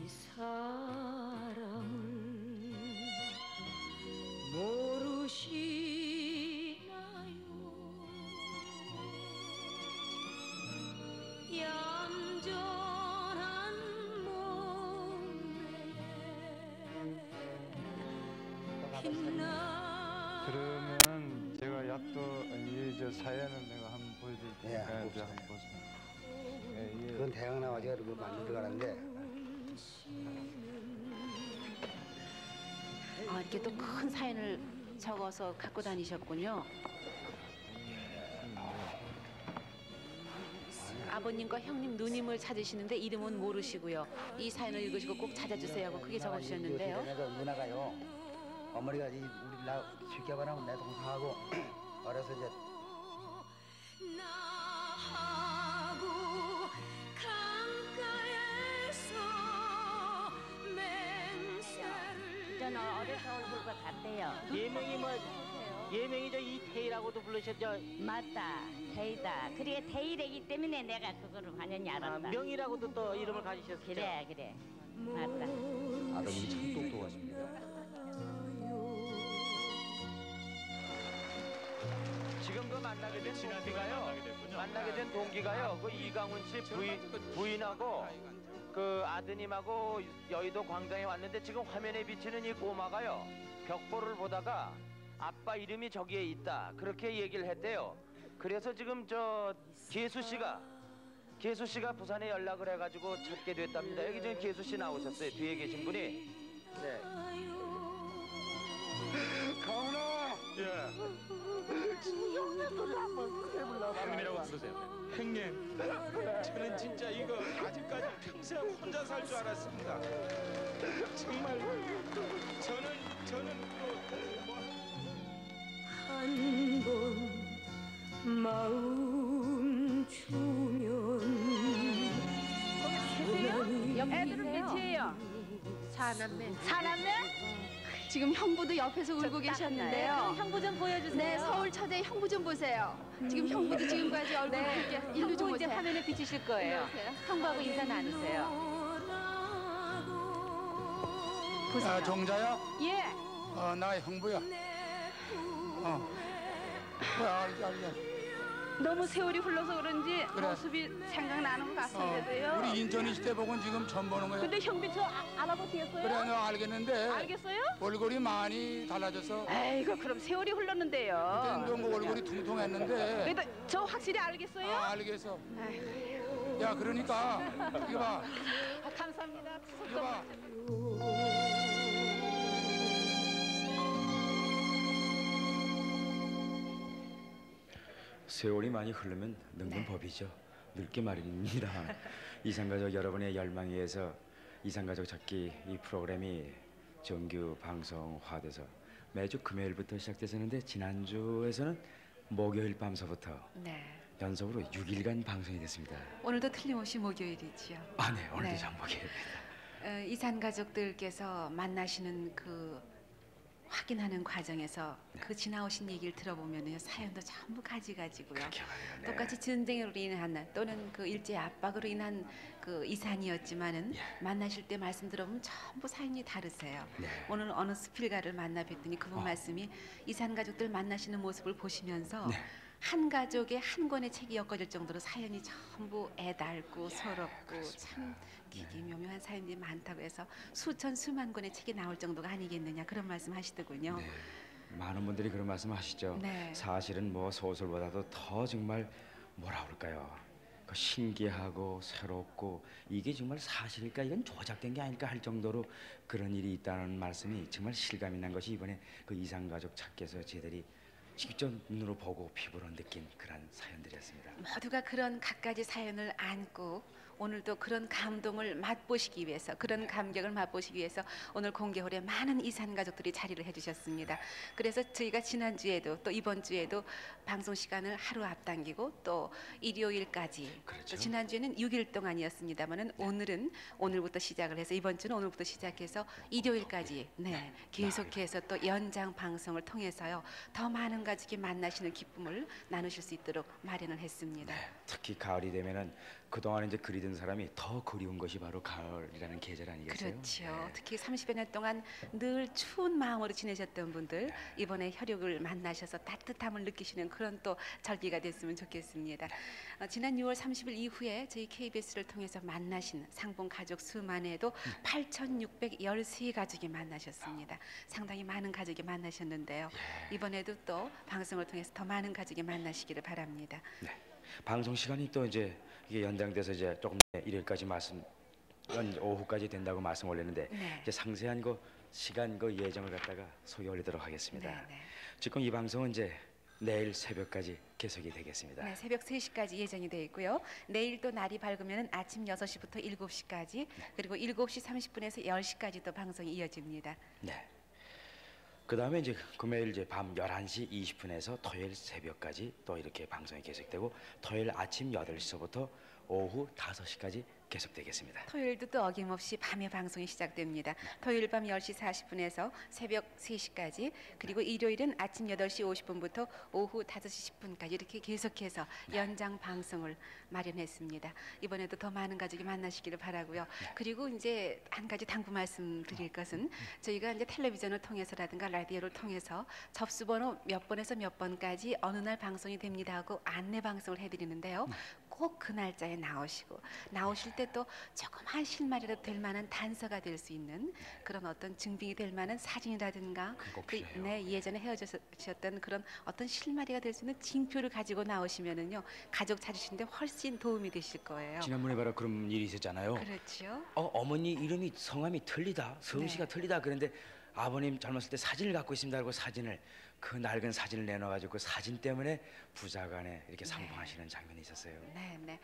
사랑을 모르시나요? 얌전한 몸에 빛나. 그러면은 제가 약도 이저 사연을 내가 한번 보여드릴 테니까 한번 이제 한번 보세요. 예, 그건 대학 나와서 그 많이 들어가는데 이렇게 또 큰 사연을 적어서 갖고 다니셨군요. 아버님과 형님, 누님을 찾으시는데 이름은 모르시고요. 이 사연을 읽으시고 꼭 찾아주세요 하고 크게 적어주셨는데요. 누나가요. 어머니가 우리 나 쉽게 말하면 내 동생하고 어려서 이제 나하고 강가에서 맹세를. 저는 어려서 얼굴과 같대요. 예명이 예명이 저 이태희라고도 부르셨죠? 맞다, 태희다. 그래, 태희래기 때문에 내가 그거를 완전히 알았다. 명이라고도 또 이름을 가지셨죠? 그래, 맞다. 아드님이 참 똑똑하십니다. 지금 그 만나게 된 동기가요. 그 이강훈 씨 부인하고 그 아드님하고 여의도 광장에 왔는데 지금 화면에 비치는 이 꼬마가요. 벽보를 보다가 아빠 이름이 저기에 있다. 그렇게 얘기를 했대요. 그래서 지금 저 계수 씨가 부산에 연락을 해가지고 찾게 됐답니다. 여기 지금 계수 씨 나오셨어요. 뒤에 계신 분이. 네. 가훈아! 예. 형님이라고 부르세요. 형님, 저는 진짜 이거 아직까지 평생 혼자 살 줄 알았습니다. 정말 저는 한 번 마음 주면 애들은 몇이에요? 사남매. 지금 형부도 옆에서 울고 계셨는데요. 형부 좀 보여주세요. 네, 서울 처제 형부 좀 보세요. 지금 형부도 지금까지 얼굴 이렇게 일로 좀 형부 이제 보세요. 화면에 비치실 거예요. 보세요. 형부하고 인사 나누세요. 보세요. 아, 종자야? 예. 나 형부야. 알게. 너무 세월이 흘러서 그런지 그래. 모습이 생각나는 것 같은데도요. 우리 인천 시대 보고는 지금 처음 보는 거야. 근데 형비 저 알아보시겠어요? 그래, 너 알겠는데. 알겠어요? 얼굴이 많이 달라져서. 에이구, 그럼 세월이 흘렀는데요. 그때는 뭐 얼굴이 퉁퉁했는데. 그래도 저 확실히 알겠어요? 알겠어. 야, 그러니까 이거 봐. 감사합니다. 이거 봐. 세월이 많이 흐르면 늙는 법이죠. 늙게 마련입니다. 이산가족 여러분의 열망에 의해서 이산가족 찾기 이 프로그램이 정규 방송화돼서 매주 금요일부터 시작됐었는데 지난주에서는 목요일 밤서부터 연속으로 6일간 방송이 됐습니다. 오늘도 틀림없이 목요일이지요. 네, 오늘도 전 목요일입니다. 이산가족들께서 만나시는 그 확인하는 과정에서 그 지나오신 얘기를 들어보면요, 사연도 전부 가지가지고요. 똑같이 전쟁으로 인한 또는 그 일제 압박으로 인한 그 이산이었지만은 만나실 때 말씀 들어보면 전부 사연이 다르세요. 오늘 어느 수필가를 만나 뵀더니 그분 말씀이 이산 가족들 만나시는 모습을 보시면서 한 가족의 한 권의 책이 엮어질 정도로 사연이 전부 애달고 서럽고 참 기기묘묘한 사연들이 많다고 해서 수만 권의 책이 나올 정도가 아니겠느냐 그런 말씀 하시더군요. 많은 분들이 그런 말씀 하시죠. 사실은 뭐 소설보다도 더 정말 뭐라 그럴까요? 그 신기하고 새롭고 이게 정말 사실일까 이건 조작된 게 아닐까 할 정도로 그런 일이 있다는 말씀이 정말 실감이 난 것이 이번에 그 이산가족 찾기에서 저희들이 직접 눈으로 보고 피부로 느낀 그런 사연들이었습니다. 모두가 그런 갖가지 사연을 안고 오늘도 그런 감동을 맛보시기 위해서 그런 감격을 맛보시기 위해서 오늘 공개홀에 많은 이산 가족들이 자리를 해주셨습니다. 그래서 저희가 지난주에도 또 이번 주에도 방송 시간을 하루 앞당기고 또 일요일까지 또 지난주에는 6일 동안이었습니다만은 오늘은 오늘부터 시작을 해서 이번 주는 오늘부터 시작해서 일요일까지 계속해서 또 연장 방송을 통해서요 더 많은 가족이 만나시는 기쁨을 나누실 수 있도록 마련을 했습니다. 특히 가을이 되면은 그동안 이제 그리던 사람이 더 그리운 것이 바로 가을이라는 계절 아니겠어요? 그렇죠. 네. 특히 30여 년 동안 늘 추운 마음으로 지내셨던 분들 이번에 혈육을 만나셔서 따뜻함을 느끼시는 그런 또 절기가 됐으면 좋겠습니다. 지난 6월 30일 이후에 저희 KBS를 통해서 만나신 상봉 가족 수만에도 8,613가족이 만나셨습니다. 상당히 많은 가족이 만나셨는데요. 이번에도 또 방송을 통해서 더 많은 가족이 만나시기를 바랍니다. 네. 방송 시간이 또 이제 이게 연장돼서 이제 조금 일요일까지 오후까지 된다고 말씀 올렸는데 네. 이제 상세한 그 시간 그 예정을 갖다가 소개 올리도록 하겠습니다. 네. 지금 이 방송은 이제 내일 새벽까지 계속이 되겠습니다. 네, 새벽 3시까지 예정이 되어 있고요. 내일 또 날이 밝으면 아침 6시부터 7시까지 그리고 7시 30분에서 10시까지 또 방송이 이어집니다. 네. 그 다음에 이제 금요일 이제 밤 11시 20분에서 토요일 새벽까지 또 이렇게 방송이 계속되고 토요일 아침 8시서부터 오후 5시까지 계속되겠습니다. 토요일도 또 어김없이 밤에 방송이 시작됩니다. 토요일 밤 10시 40분에서 새벽 3시까지 그리고 일요일은 아침 8시 50분부터 오후 5시 10분까지 이렇게 계속해서 연장 방송을 마련했습니다. 이번에도 더 많은 가족이 만나시기를 바라고요. 그리고 이제 한 가지 당부 말씀드릴 것은 저희가 이제 텔레비전을 통해서라든가 라디오를 통해서 접수번호 몇 번에서 몇 번까지 어느 날 방송이 됩니다 하고 안내 방송을 해드리는데요. 꼭 그 날짜에 나오실 때 또 조그만 실마리라도 될 만한 단서가 될 수 있는 그런 어떤 증빙이 될 만한 사진이라든가 예전에 헤어지셨던 그런 어떤 실마리가 될 수 있는 징표를 가지고 나오시면은요 가족 찾으시는데 훨씬 도움이 되실 거예요. 지난번에 바로 그런 일이 있었잖아요. 그렇죠. 어머니 이름이 성함이 틀리다, 성씨가 틀리다 그런데 아버님 젊었을 때 사진을 갖고 있습니다 하고 사진을 그 낡은 사진을 내놔가지고 그 사진 때문에 부자간에 이렇게 상봉하시는 장면이 있었어요. 네.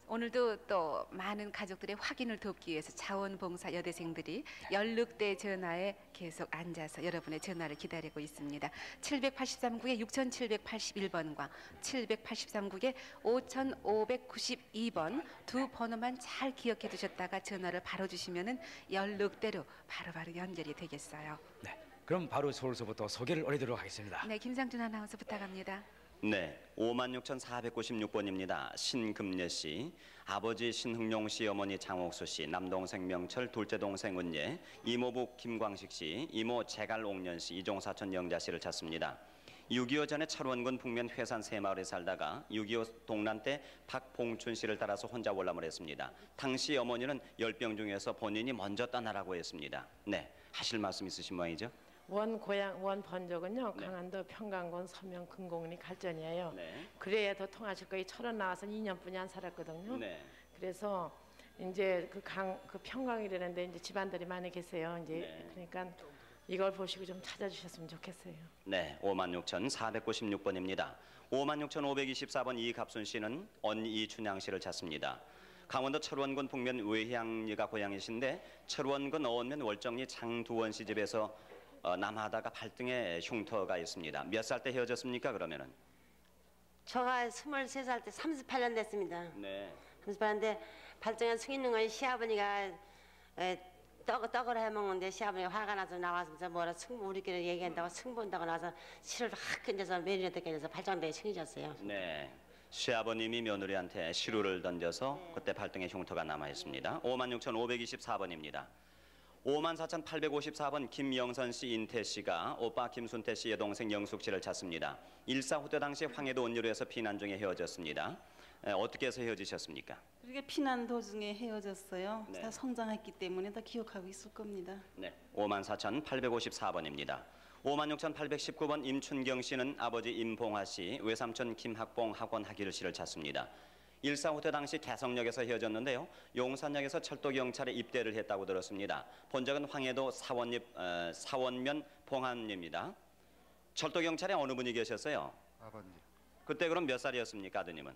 오늘도 또 많은 가족들의 확인을 돕기 위해서 자원봉사 여대생들이 16대 전화에 계속 앉아서 여러분의 전화를 기다리고 있습니다. 783국에 6781번과 783국에 5592번 두 번호만 잘 기억해 두셨다가 전화를 바로 주시면은 16대로 바로바로 연결이 되겠어요. 네. 그럼 바로 서울서부터 소개를 올리도록 하겠습니다. 네, 김상준 아나운서 부탁합니다. 네, 56,490번입니다. 신금례 씨, 아버지 신흥용 씨, 어머니 장옥수 씨, 남동생 명철, 둘째 동생 은예, 이모부 김광식 씨, 이모 제갈옥년 씨, 이종사촌 영자 씨를 찾습니다. 6.25 전에 철원군 북면 회산 새마을에 살다가 6.25 동란 때 박봉춘 씨를 따라서 혼자 월남을 했습니다. 당시 어머니는 10병 중에서 본인이 먼저 떠나라고 했습니다. 네, 하실 말씀 있으신 모양이죠? 원 번적은요 강원도 평강군 서명 금곡리 갈전이에요. 네. 그래야 더 통하실 거예요. 철원 나와서 2년뿐이 안 살았거든요. 네. 그래서 이제 그 평강이라는데 이제 집안들이 많이 계세요. 이제 그러니까 이걸 보시고 좀 찾아주셨으면 좋겠어요. 네, 56,496번입니다. 56,524번 이갑순 씨는 언니 이춘향 씨를 찾습니다. 강원도 철원군 북면 외향리가 고향이신데 철원군 어원면 월정리 장두원 씨 집에서 남하다가 발등에 흉터가 있습니다. 몇 살 때 헤어졌습니까? 그러면은? 저가 23살 때 38년 됐습니다. 네. 38년인데 발등에 승 있는 건 시아버니가 떡을 해먹는데 시아버니가 화가 나서 나와서 뭐라 우리끼리 얘기한다고 승 본다고 나서 실을 확 끈져서 며느리한테 끈져서 발장대에 승이 졌어요. 네. 시아버님이 며느리한테 시루를 던져서 그때 발등에 흉터가 남아 있습니다. 56,524번입니다. 54,854번 김영선 씨, 인태 씨가 오빠 김순태 씨의 동생 영숙 씨를 찾습니다. 1.4 후퇴 당시 황해도 온유로에서 피난 중에 헤어졌습니다. 어떻게 해서 헤어지셨습니까? 그렇게 피난 도중에 헤어졌어요. 네. 다 성장했기 때문에 다 기억하고 있을 겁니다. 네, 54,854번입니다. 56,819번 임춘경 씨는 아버지 임봉하 씨, 외삼촌 김학봉 학원 하기를 씨를 찾습니다. 1.4 후퇴 당시 개성역에서 헤어졌는데요. 용산역에서 철도경찰에 입대를 했다고 들었습니다. 본적은 황해도 사원면 봉안입니다. 철도경찰에 어느 분이 계셨어요? 아버님. 그때 그럼 몇 살이었습니까, 아드님은?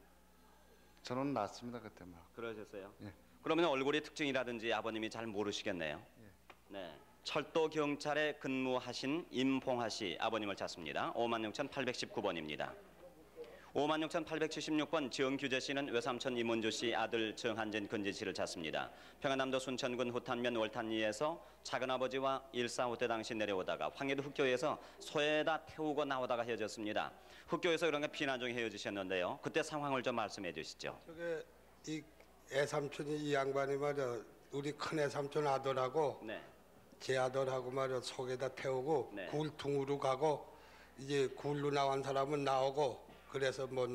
저는 낳았습니다 그때 막. 그러셨어요? 예. 그러면 얼굴의 특징이라든지 아버님이 잘 모르시겠네요. 네. 철도경찰에 근무하신 임봉하 씨 아버님을 찾습니다. 56,819번입니다. 56,876번 정규재 씨는 외삼촌 이문주 씨 아들 정한진 근지 씨를 찾습니다. 평안남도 순천군 후탄면 월탄리에서 작은아버지와 1.4 후퇴 당시 내려오다가 황해도 흑교에서 소에다 태우고 나오다가 헤어졌습니다. 흑교에서 그런가 피난 중에 헤어지셨는데요. 그때 상황을 좀 말씀해 주시죠. 저게 이 애삼촌이 이 양반이 말이야 우리 큰 애삼촌 아들하고 네. 제 아들하고 말이야 속에다 태우고 네. 굴퉁으로 가고 이제 굴로 나온 사람은 나오고 그래서 뭐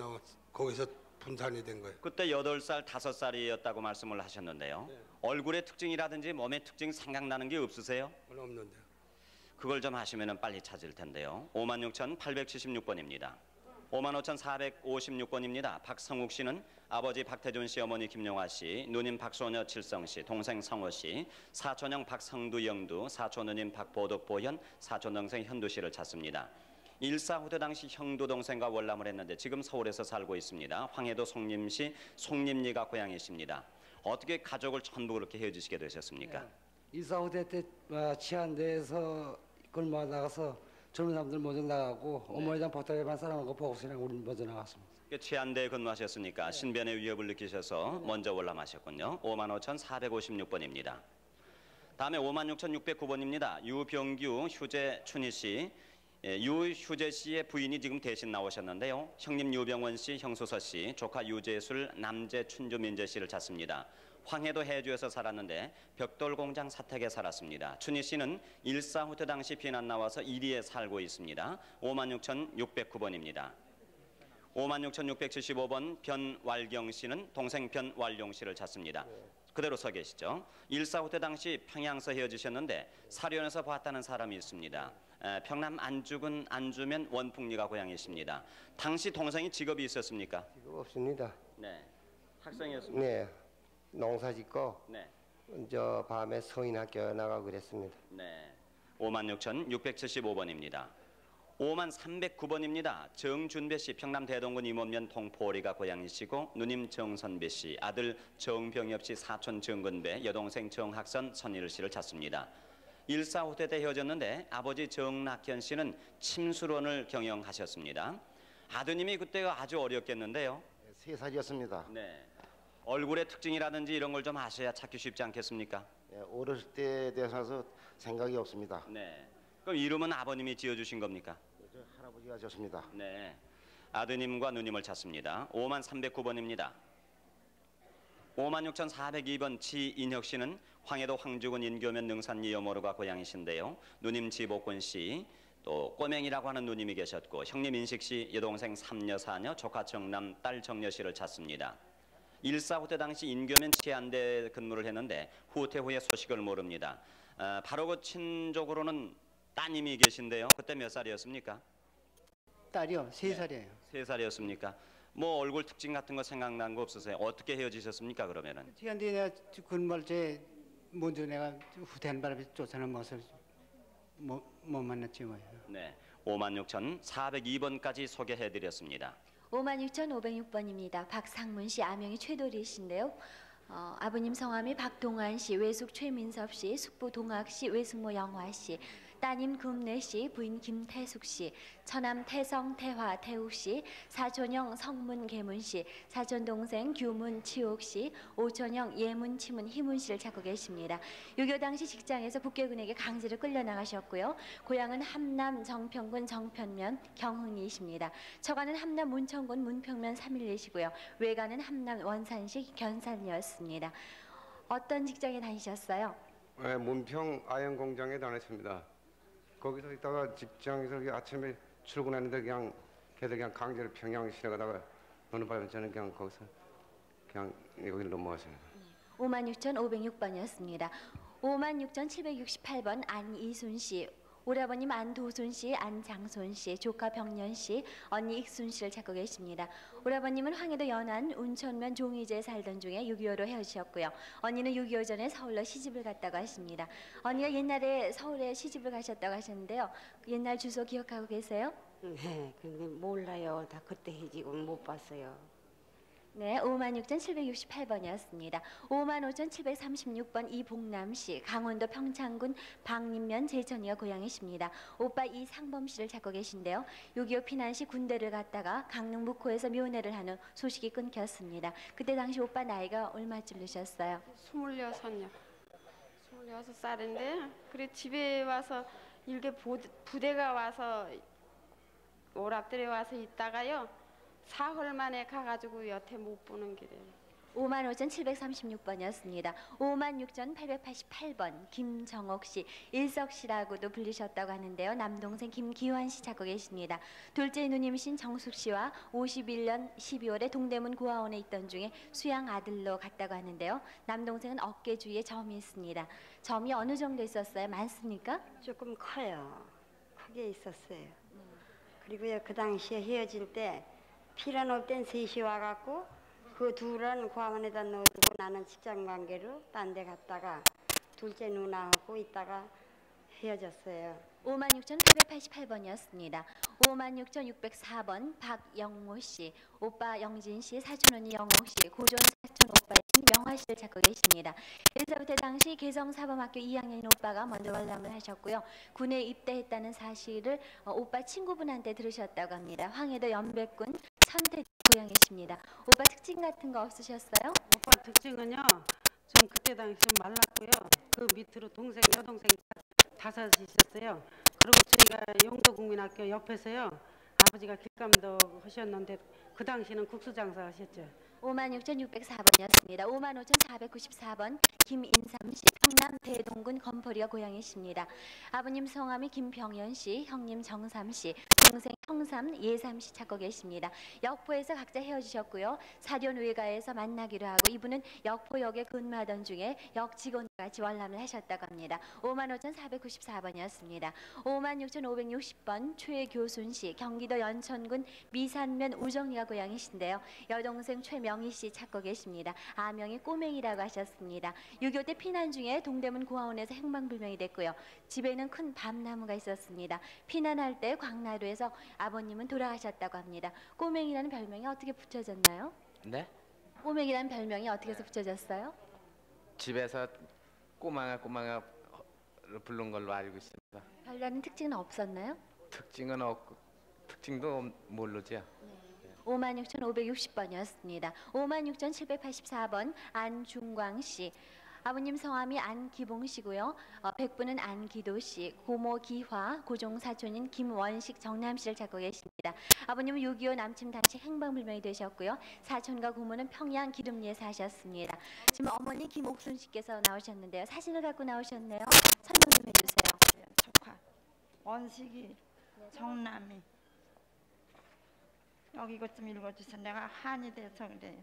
거기서 분산이 된 거예요. 그때 8살, 5살이었다고 말씀을 하셨는데요. 얼굴의 특징이라든지 몸의 특징 생각나는 게 없으세요? 없는데. 그걸 좀 하시면 빨리 찾을 텐데요. 56,876번입니다. 55,456번입니다. 박성욱 씨는 아버지 박태준 씨, 어머니 김용화 씨, 누님 박소녀 칠성 씨, 동생 성호 씨, 사촌형 박성두 영두, 사촌누님 박보덕 보현, 사촌동생 현두 씨를 찾습니다. 일사후퇴 당시 형도 동생과 월남을 했는데 지금 서울에서 살고 있습니다. 황해도 송림시 송림리가 고향이십니다. 어떻게 가족을 전부 그렇게 헤어지시게 되셨습니까? 일사후퇴 때 치안대에서 걸마 나가서 젊은 사람들 먼저 나가고 어머니랑 보따리만 싸놓고 보고서 그냥 우리 먼저 나갔습니다. 치안대에 근무하셨으니까 신변의 위협을 느끼셔서 먼저 월남하셨군요. 55,456번입니다. 다음에 56,609번입니다. 유병규, 휴재, 춘희 씨. 유휴재 씨의 부인이 지금 대신 나오셨는데요. 형님 유병원 씨, 형수서 씨, 조카 유재술, 남재 춘주민재 씨를 찾습니다. 황해도 해주에서 살았는데 벽돌공장 사택에 살았습니다. 춘희 씨는 일사후퇴 당시 피난 나와서 이리에 살고 있습니다. 56,609번입니다. 56,675번 변왈경 씨는 동생 변왈용 씨를 찾습니다. 그대로 서 계시죠. 일사후퇴 당시 평양서 헤어지셨는데 사련에서 봤다는 사람이 있습니다. 평남 안주군 안주면 원풍리가 고향이십니다. 당시 동생이 직업이 있었습니까? 직업 없습니다. 네, 학생이었습니다. 네, 농사 짓고 네. 저 밤에 서인학교 나가고 그랬습니다. 네, 56,675번입니다. 5309번입니다. 정준배 씨, 평남 대동군 임원면 동포리가 고향이시고 누님 정선배 씨, 아들 정병엽 씨, 사촌 정근배, 여동생 정학선, 선일 씨를 찾습니다. 일사후퇴 때 헤어졌는데 아버지 정낙현 씨는 침수론을 경영하셨습니다. 아드님이 그때가 아주 어렸겠는데요. 3살이었습니다. 네. 얼굴의 특징이라든지 이런 걸 좀 아셔야 찾기 쉽지 않겠습니까? 네, 어렸을 때에 대해서 생각이 없습니다. 네. 그럼 이름은 아버님이 지어주신 겁니까? 저 할아버지가 졌습니다. 네. 아드님과 누님을 찾습니다. 5309번입니다. 56,402번 지인혁 씨는 황해도 황주군 인교면 능산리 여모르가 고향이신데요. 누님 지복군 씨, 또 꼬맹이라고 하는 누님이 계셨고 형님 인식 씨, 여동생 삼녀 사녀, 조카 정남, 딸 정녀 씨를 찾습니다. 일사후퇴 당시 인교면 치안대 근무를 했는데 후퇴 후에 소식을 모릅니다. 바로 그 친족으로는 따님이 계신데요. 그때 몇 살이었습니까? 딸이요, 3살이에요. 3살이었습니까? 뭐 얼굴 특징 같은 거 생각난 거 없으세요? 어떻게 헤어지셨습니까 그러면은? 치안대 내가 근무할 때 먼저 내가 후퇴하는 바람에 쫓아넘어서 못 만났지 뭐예요. 네, 56,402번까지 소개해드렸습니다. 56,506번입니다. 박상문 씨, 아명이 최도리 씨인데요. 아버님 성함이 박동환 씨, 외숙 최민섭 씨, 숙부 동학 씨, 외숙모 영화 씨, 따님 금래 씨, 부인 김태숙 씨, 처남 태성, 태화, 태욱 씨, 사촌형 성문, 계문 씨, 사촌 동생 규문, 치옥 씨, 오촌형 예문, 치문, 희문 씨를 찾고 계십니다. 6.25 당시 직장에서 북괴군에게 강제로 끌려나가셨고요. 고향은 함남 정평군 정편면 경흥리이십니다. 처가는 함남 문천군 문평면 3일리시고요. 외가는 함남 원산시 견산이었습니다. 어떤 직장에 다니셨어요? 네, 문평 아연공장에 다녔습니다. 거기서 있다가 직장에서 아침에 출근했는데 그냥 걔들 그냥 강제로 평양 시내가다가 어느 바람에 저는 그냥 거기서 그냥 여기를 넘어왔어요. 56,506번이었습니다. 56,768번 안이순 씨, 오라버님 안도순 씨, 안장손 씨, 조카 병년 씨, 언니 익순 씨를 찾고 계십니다. 오라버님은 황해도 연안 운천면 종이제에 살던 중에 6.25로 헤어지셨고요. 언니는 6.25 전에 서울로 시집을 갔다고 하십니다. 언니가 옛날에 서울에 시집을 가셨다고 하셨는데요. 옛날 주소 기억하고 계세요? 네, 근데 몰라요. 다 그때 해지고 못 봤어요. 네, 56,768번이었습니다. 55,736번 이복남 씨, 강원도 평창군 방림면 제천이가 고향이십니다. 오빠 이상범 씨를 찾고 계신데요. 6.25 피난 시 군대를 갔다가 강릉 묵호에서 묘내를 하는 소식이 끊겼습니다. 그때 당시 오빠 나이가 얼마쯤 되셨어요? 26이요. 26살인데 그래 집에 와서 일개 부대가 와서 오랍들에 와서 있다가요. 사흘 만에 가가지고 여태 못 보는 길에 55,736번이었습니다. 56,888번 김정옥 씨, 일석 씨라고도 불리셨다고 하는데요. 남동생 김기환 씨 찾고 계십니다. 둘째 누님이신 정숙 씨와 51년 12월에 동대문 고아원에 있던 중에 수양 아들로 갔다고 하는데요. 남동생은 어깨 주위에 점이 있습니다. 점이 어느 정도 있었어요? 많습니까? 조금 커요. 크게 있었어요. 그리고요, 그 당시에 헤어질 때 필요는 땐 셋이 와갖고 그 둘은 고아원에다 넣어두고 나는 직장 관계로 딴 데 갔다가 둘째 누나하고 있다가 헤어졌어요. 56,888번이었습니다. 56,604번 박영모 씨, 오빠 영진 씨, 사촌 언니 영옥 씨, 고전 사촌 오빠이신 명화 씨를 찾고 계십니다. 엘리자베트 당시 개성사범학교 2학년인 오빠가 먼저 월남을 하셨고요. 군에 입대했다는 사실을 오빠 친구분한테 들으셨다고 합니다. 황해도 연백군 선태 고향이십니다. 오빠 특징 같은 거 없으셨어요? 오빠 특징은요, 좀 그때 당시 좀 말랐고요. 그 밑으로 동생, 여동생 다섯 있었어요. 그리고 저희가 용도국민학교 옆에서요, 아버지가 길감독 하셨는데 그 당시는 국수장사 하셨죠. 56,604번이었습니다. 55,494번 김인삼 씨, 평남 대동군 건포리가 고향이십니다. 아버님 성함이 김병현 씨, 형님 정삼 씨, 동생 형삼, 예삼 씨 찾고 계십니다. 역포에서 각자 헤어지셨고요. 사련 외가에서 만나기로 하고 이분은 역포역에 근무하던 중에 역 직원과 같이 월남을 하셨다고 합니다. 55,494번이었습니다. 56,560번 최교순 씨, 경기도 연천군 미산면 우정리가 고향이신데요. 여동생 최명희 씨 찾고 계십니다. 아명이 꼬맹이라고 하셨습니다. 6.25 때 피난 중에 동대문 고아원에서 행방불명이 됐고요. 집에는 큰 밤나무가 있었습니다. 피난할 때 광나루에서 아버님은 돌아가셨다고 합니다. 꼬맹이라는 별명이 어떻게 붙여졌나요? 네? 꼬맹이라는 별명이 어떻게 해서 붙여졌어요? 집에서 꼬망아 부른 걸로 알고 있습니다. 별다른 특징은 없었나요? 특징은 없고 특징도 모르죠. 56,560번이었습니다. 56,784번 안중광 씨. 아버님 성함이 안기봉 씨고요. 백부는 안기도 씨, 고모 기화, 고종 사촌인 김원식, 정남 씨를 찾고 계십니다. 아버님은 6.25 남침 당시 행방불명이 되셨고요. 사촌과 고모는 평양 기름리에 사셨습니다. 지금 어머니 김옥순 씨께서 나오셨는데요. 사진을 갖고 나오셨네요. 설명 좀 해주세요. 조카 원식이, 정남이. 여기 이것 좀 읽어주세요. 내가 한이 돼서 그래요.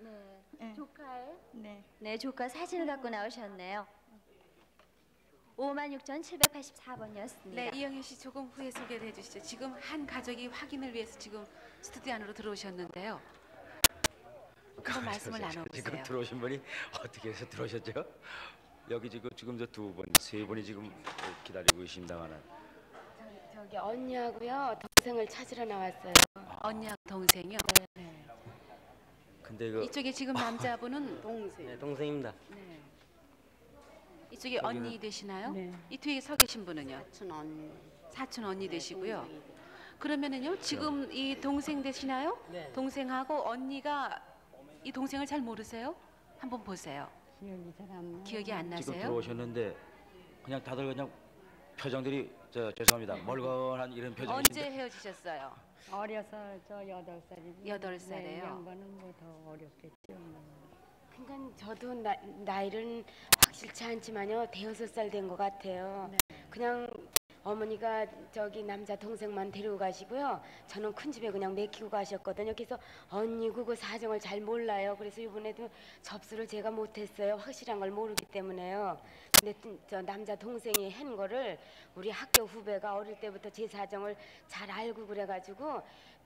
네. 조카의? 네. 네, 조카 사진을 갖고 나오셨네요. 56,784번이었습니다. 네, 이영희 씨 조금 후에 소개를 해주시죠. 지금 한 가족이 확인을 위해서 지금 스튜디오 안으로 들어오셨는데요. 한번 말씀을 나눠보세요. 지금 들어오신 분이 어떻게 해서 들어오셨죠? 여기 지금 저 두 분, 세 분이 지금 기다리고 계십니다만은. 저기 언니하고요 동생을 찾으러 나왔어요. 언니하고 동생이요? 네. 근데 그 이쪽에 지금 남자분은 동생. 네, 동생입니다. 네. 이쪽에 언니 되시나요? 네. 이 뒤에 서 계신 분은요? 사촌 언니. 사촌 언니 되시고요. 그러면은요 지금 이 동생 되시나요? 네. 동생하고 언니가 이 동생을 잘 모르세요? 한번 보세요. 기억이 잘 안 나요. 기억이 안 지금 나세요? 들어오셨는데 그냥 다들 그냥 표정들이 죄송합니다. 멀건한 이런 표정이신데. 언제 헤어지셨어요? 어려서 저 8살이고. 8살이에요? 네, 양반은 뭐 더 어렵겠죠. 그러니까 저도 나이는 확실치 않지만요 5살 된 것 같아요. 그냥 어머니가 저기 남자 동생만 데리고 가시고요. 저는 큰 집에 그냥 맡기고 가셨거든요. 그래서 언니고 그 사정을 잘 몰라요. 그래서 이번에도 접수를 제가 못했어요. 확실한 걸 모르기 때문에요. 근데 저 남자 동생이 한 거를 우리 학교 후배가 어릴 때부터 제 사정을 잘 알고 그래가지고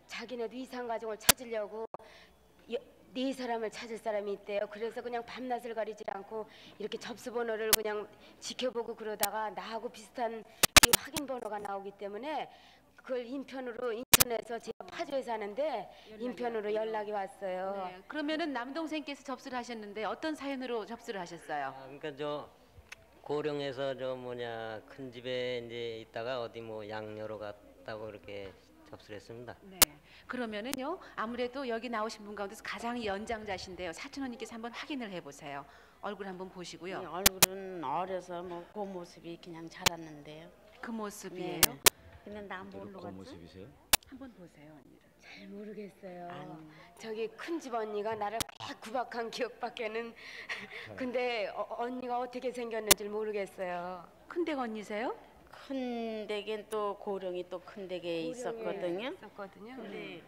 자기네도 이상 가정을 찾으려고 4사람을 찾을 사람이 있대요. 그래서 그냥 밤낮을 가리지 않고 이렇게 접수 번호를 그냥 지켜보고 그러다가 나하고 비슷한 이 확인 번호가 나오기 때문에 그걸 인편으로 인천에서 제가 파주에 사는데 인편으로 연락이 왔어요. 네. 그러면은 남동생께서 접수를 하셨는데 어떤 사연으로 접수를 하셨어요? 그러니까 저 고령에서 큰 집에 이제 있다가 어디 뭐 양녀로 갔다고 그렇게 접수를 했습니다. 네. 그러면은요 아무래도 여기 나오신 분 가운데서 가장 연장자신데요. 사촌 언니께서 한번 확인을 해보세요. 얼굴 한번 보시고요. 네, 얼굴은 어려서 뭐 그 모습이 그냥 자랐는데요. 그 모습이에요? 근데 나 뭘로 그 갔지? 모습이세요? 한번 보세요 언니를. 잘 잘 모르겠어요. 저기 큰 집 언니가 나를 막 구박한 기억밖에는 근데 언니가 어떻게 생겼는지 모르겠어요. 큰댁 언니세요? 큰 댁엔 또 고령이 또 큰 댁에 있었거든요. 근데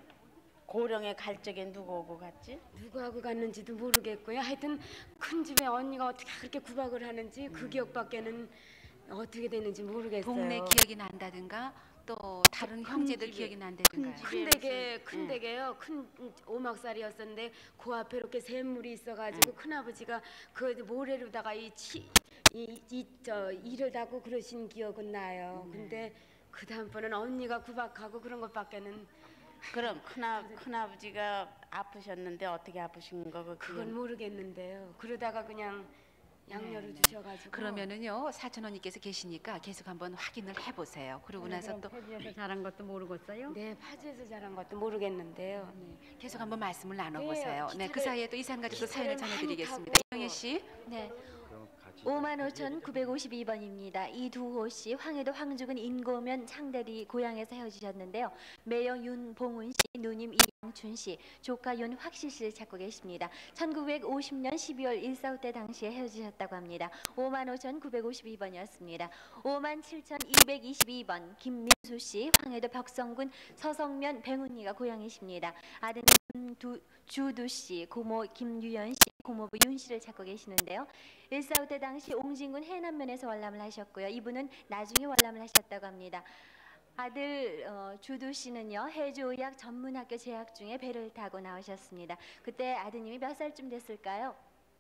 고령에 갈 적에 누구 오고 갔지? 누구하고 갔는지도 모르겠고요. 하여튼 큰 집에 언니가 어떻게 그렇게 구박을 하는지 그 기억밖에는 어떻게 됐는지 모르겠어요. 동네 기억이 난다든가 또 다른 형제들 기억이 난다든가요. 큰 댁에요. 큰 오막살이었었는데 그 앞에 이렇게 샘물이 있어가지고 큰아버지가 그 모래로다가 이를 닦고 그러신 기억은 나요. 근데 그 다음번은 언니가 구박하고 그런 것밖에는. 그럼 큰아버지가 아프셨는데 어떻게 아프신 거고? 그건 모르겠는데요. 그러다가 그냥 양녀를 주셔가지고. 그러면은요 사촌 언니께서 계시니까 계속 한번 확인을 해보세요. 그러고 나서 또 파주에서 자란 것도 모르겠어요? 네, 파주에서 자란 것도 모르겠는데요. 계속 한번 말씀을 나눠보세요. 네, 그 사이에 또 이산가족도 사연을 전해드리겠습니다. 이영애 씨. 네. 55,952번입니다. 이두호 씨, 황해도 황죽은 인고면 창대리 고향에서 헤어지셨는데요. 매형 윤봉훈 씨, 누님 이양춘 씨, 조카 윤확실 씨를 찾고 계십니다. 1950년 12월 1.4우 때 당시에 헤어지셨다고 합니다. 55,952번이었습니다. 57,222번 김민수 씨, 황해도 벽성군 서성면 뱅훈이가 고향이십니다. 아드님 주두 씨, 고모 김유연 씨, 고모부 윤 씨를 찾고 계시는데요. 1.4우 때 당시 옹진군 해남면에서 월남을 하셨고요. 이분은 나중에 월남을 하셨다고 합니다. 아들 주두 씨는요. 해조의학 전문학교 재학 중에 배를 타고 나오셨습니다. 그때 아드님이 몇 살쯤 됐을까요?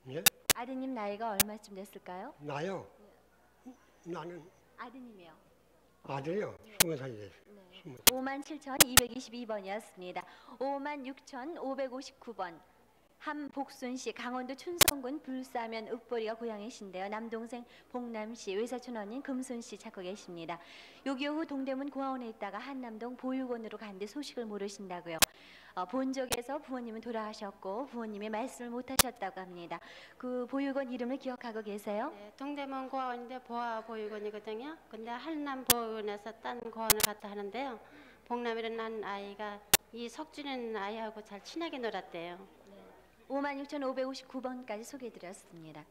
예? 아드님 나이가 얼마쯤 됐을까요? 나요? 나는 아드님이요. 아들이요. 20살이 됐어요. 57,222번이었습니다. 56,559번 함복순 씨, 강원도 춘성군 불사면 읍보리가 고향이신데요. 남동생 복남 씨, 외사촌 언닌 금순 씨 찾고 계십니다. 6.25 후 동대문 고아원에 있다가 한남동 보육원으로 간 뒤 소식을 모르신다고요. 본적에서 부모님은 돌아가셨고 부모님이 말씀을 못하셨다고 합니다. 그 보육원 이름을 기억하고 계세요? 네, 동대문 고아원인데 보아 보육원이거든요. 근데 한남 보육원에서 딴 고아원을 갔다 하는데요. 복남이라는 아이가 이 석준이라는 아이하고 잘 친하게 놀았대요. 56,559번까지 소개해드렸습니다.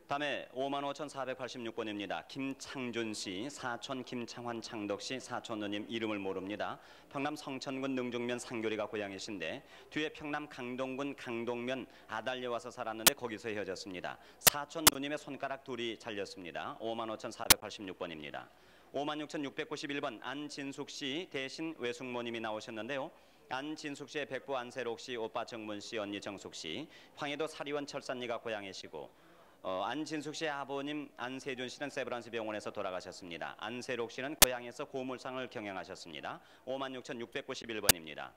다음에 55,486번입니다. 김창준 씨, 사촌 김창환 창덕 씨, 사촌 누님 이름을 모릅니다. 평남 성천군 능중면 상교리가 고향이신데 뒤에 평남 강동군 강동면 아달리에 와서 살았는데 거기서 헤어졌습니다. 사촌 누님의 손가락 둘이 잘렸습니다. 55,486번입니다. 56,691번 안진숙 씨 대신 외숙모님이 나오셨는데요. 안진숙 씨의 백부 안세록 씨, 오빠 정문 씨, 언니 정숙 씨, 황해도 사리원 철산리가 고향이시고 안진숙 씨의 아버님 안세준 씨는 세브란스 병원에서 돌아가셨습니다. 안세록 씨는 고향에서 고물상을 경영하셨습니다. 56,691번입니다.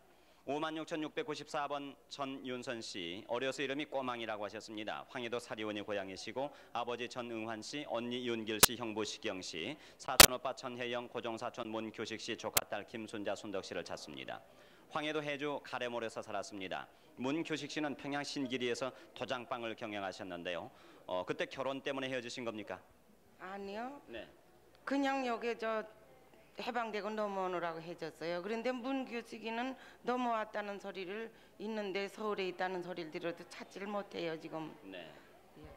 56,694번 전윤선 씨, 어려서 이름이 꼬망이라고 하셨습니다. 황해도 사리원이 고향이시고 아버지 전응환 씨, 언니 윤길 씨, 형부 시경 씨, 사촌 오빠 전혜영, 고종사촌 문규식 씨, 조카딸 김순자, 순덕 씨를 찾습니다. 황해도 해주 가래몰에서 살았습니다. 문규식 씨는 평양 신기리에서 도장방을 경영하셨는데요. 그때 결혼 때문에 헤어지신 겁니까? 아니요. 네. 그냥 여기 해방되고 넘어오느라고 해줬어요. 그런데 문규식이는 넘어왔다는 소리를 있는데 서울에 있다는 소리를 들어도 찾지를 못해요 지금. 네.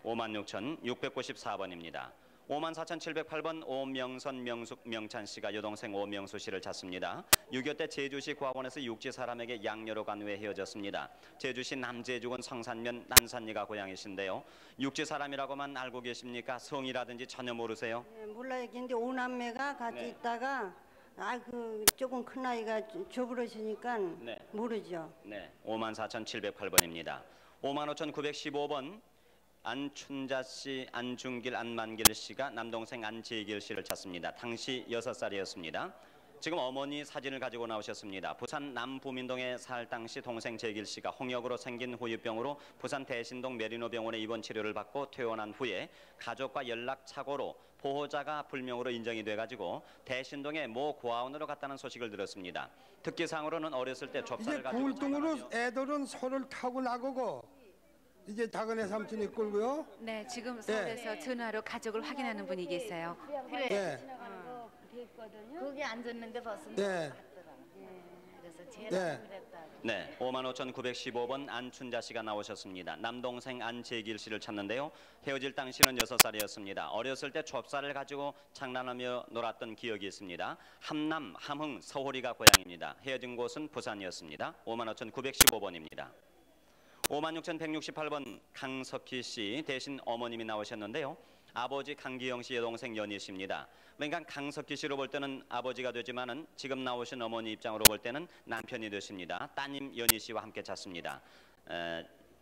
56,694번입니다. 54,708번 오명선 명숙 명찬 씨가 여동생 오명수 씨를 찾습니다. 6.25 때 제주시 고아원에서 육지 사람에게 양녀로 간 후에 헤어졌습니다. 제주시 남제주군 성산면 난산리가 고향이신데요. 육지 사람이라고만 알고 계십니까? 성이라든지 전혀 모르세요? 네, 몰라요. 근데 오남매가 같이 있다가 조금 큰 아이가 줘버리시니까 모르죠. 네. 54,708번입니다. 55,915번 안춘자 씨, 안중길, 안만길 씨가 남동생 안재길 씨를 찾습니다. 당시 6살이었습니다. 지금 어머니 사진을 가지고 나오셨습니다. 부산 남부민동에 살 당시 동생 재길 씨가 홍역으로 생긴 후유병으로 부산 대신동 메리노 병원에 입원 치료를 받고 퇴원한 후에 가족과 연락착오로 보호자가 불명으로 인정이 돼가지고 대신동의 모 고아원으로 갔다는 소식을 들었습니다. 특기상으로는 어렸을 때 좁쌀을 가지고 굴등으로 애들은 소를 타고 나가고 이제 작은 애 삼촌이 끌고요. 네, 지금 서울에서 전화로 가족을 확인하는 분이 계세요. 그래. 네. 거기 앉았는데 벌써 네. 네, 55,915번 안춘자 씨가 나오셨습니다. 남동생 안재길 씨를 찾는데요. 헤어질 당시는 6살이었습니다. 어렸을 때 좁쌀을 가지고 장난하며 놀았던 기억이 있습니다. 함남, 함흥, 서호리가 고향입니다. 헤어진 곳은 부산이었습니다. 55,915번입니다. 56,168번 강석희 씨 대신 어머님이 나오셨는데요. 아버지 강기영 씨 여동생 연희 씨입니다. 그러니까 강석희 씨로 볼 때는 아버지가 되지만은 지금 나오신 어머니 입장으로 볼 때는 남편이 되십니다. 따님 연희 씨와 함께 잤습니다.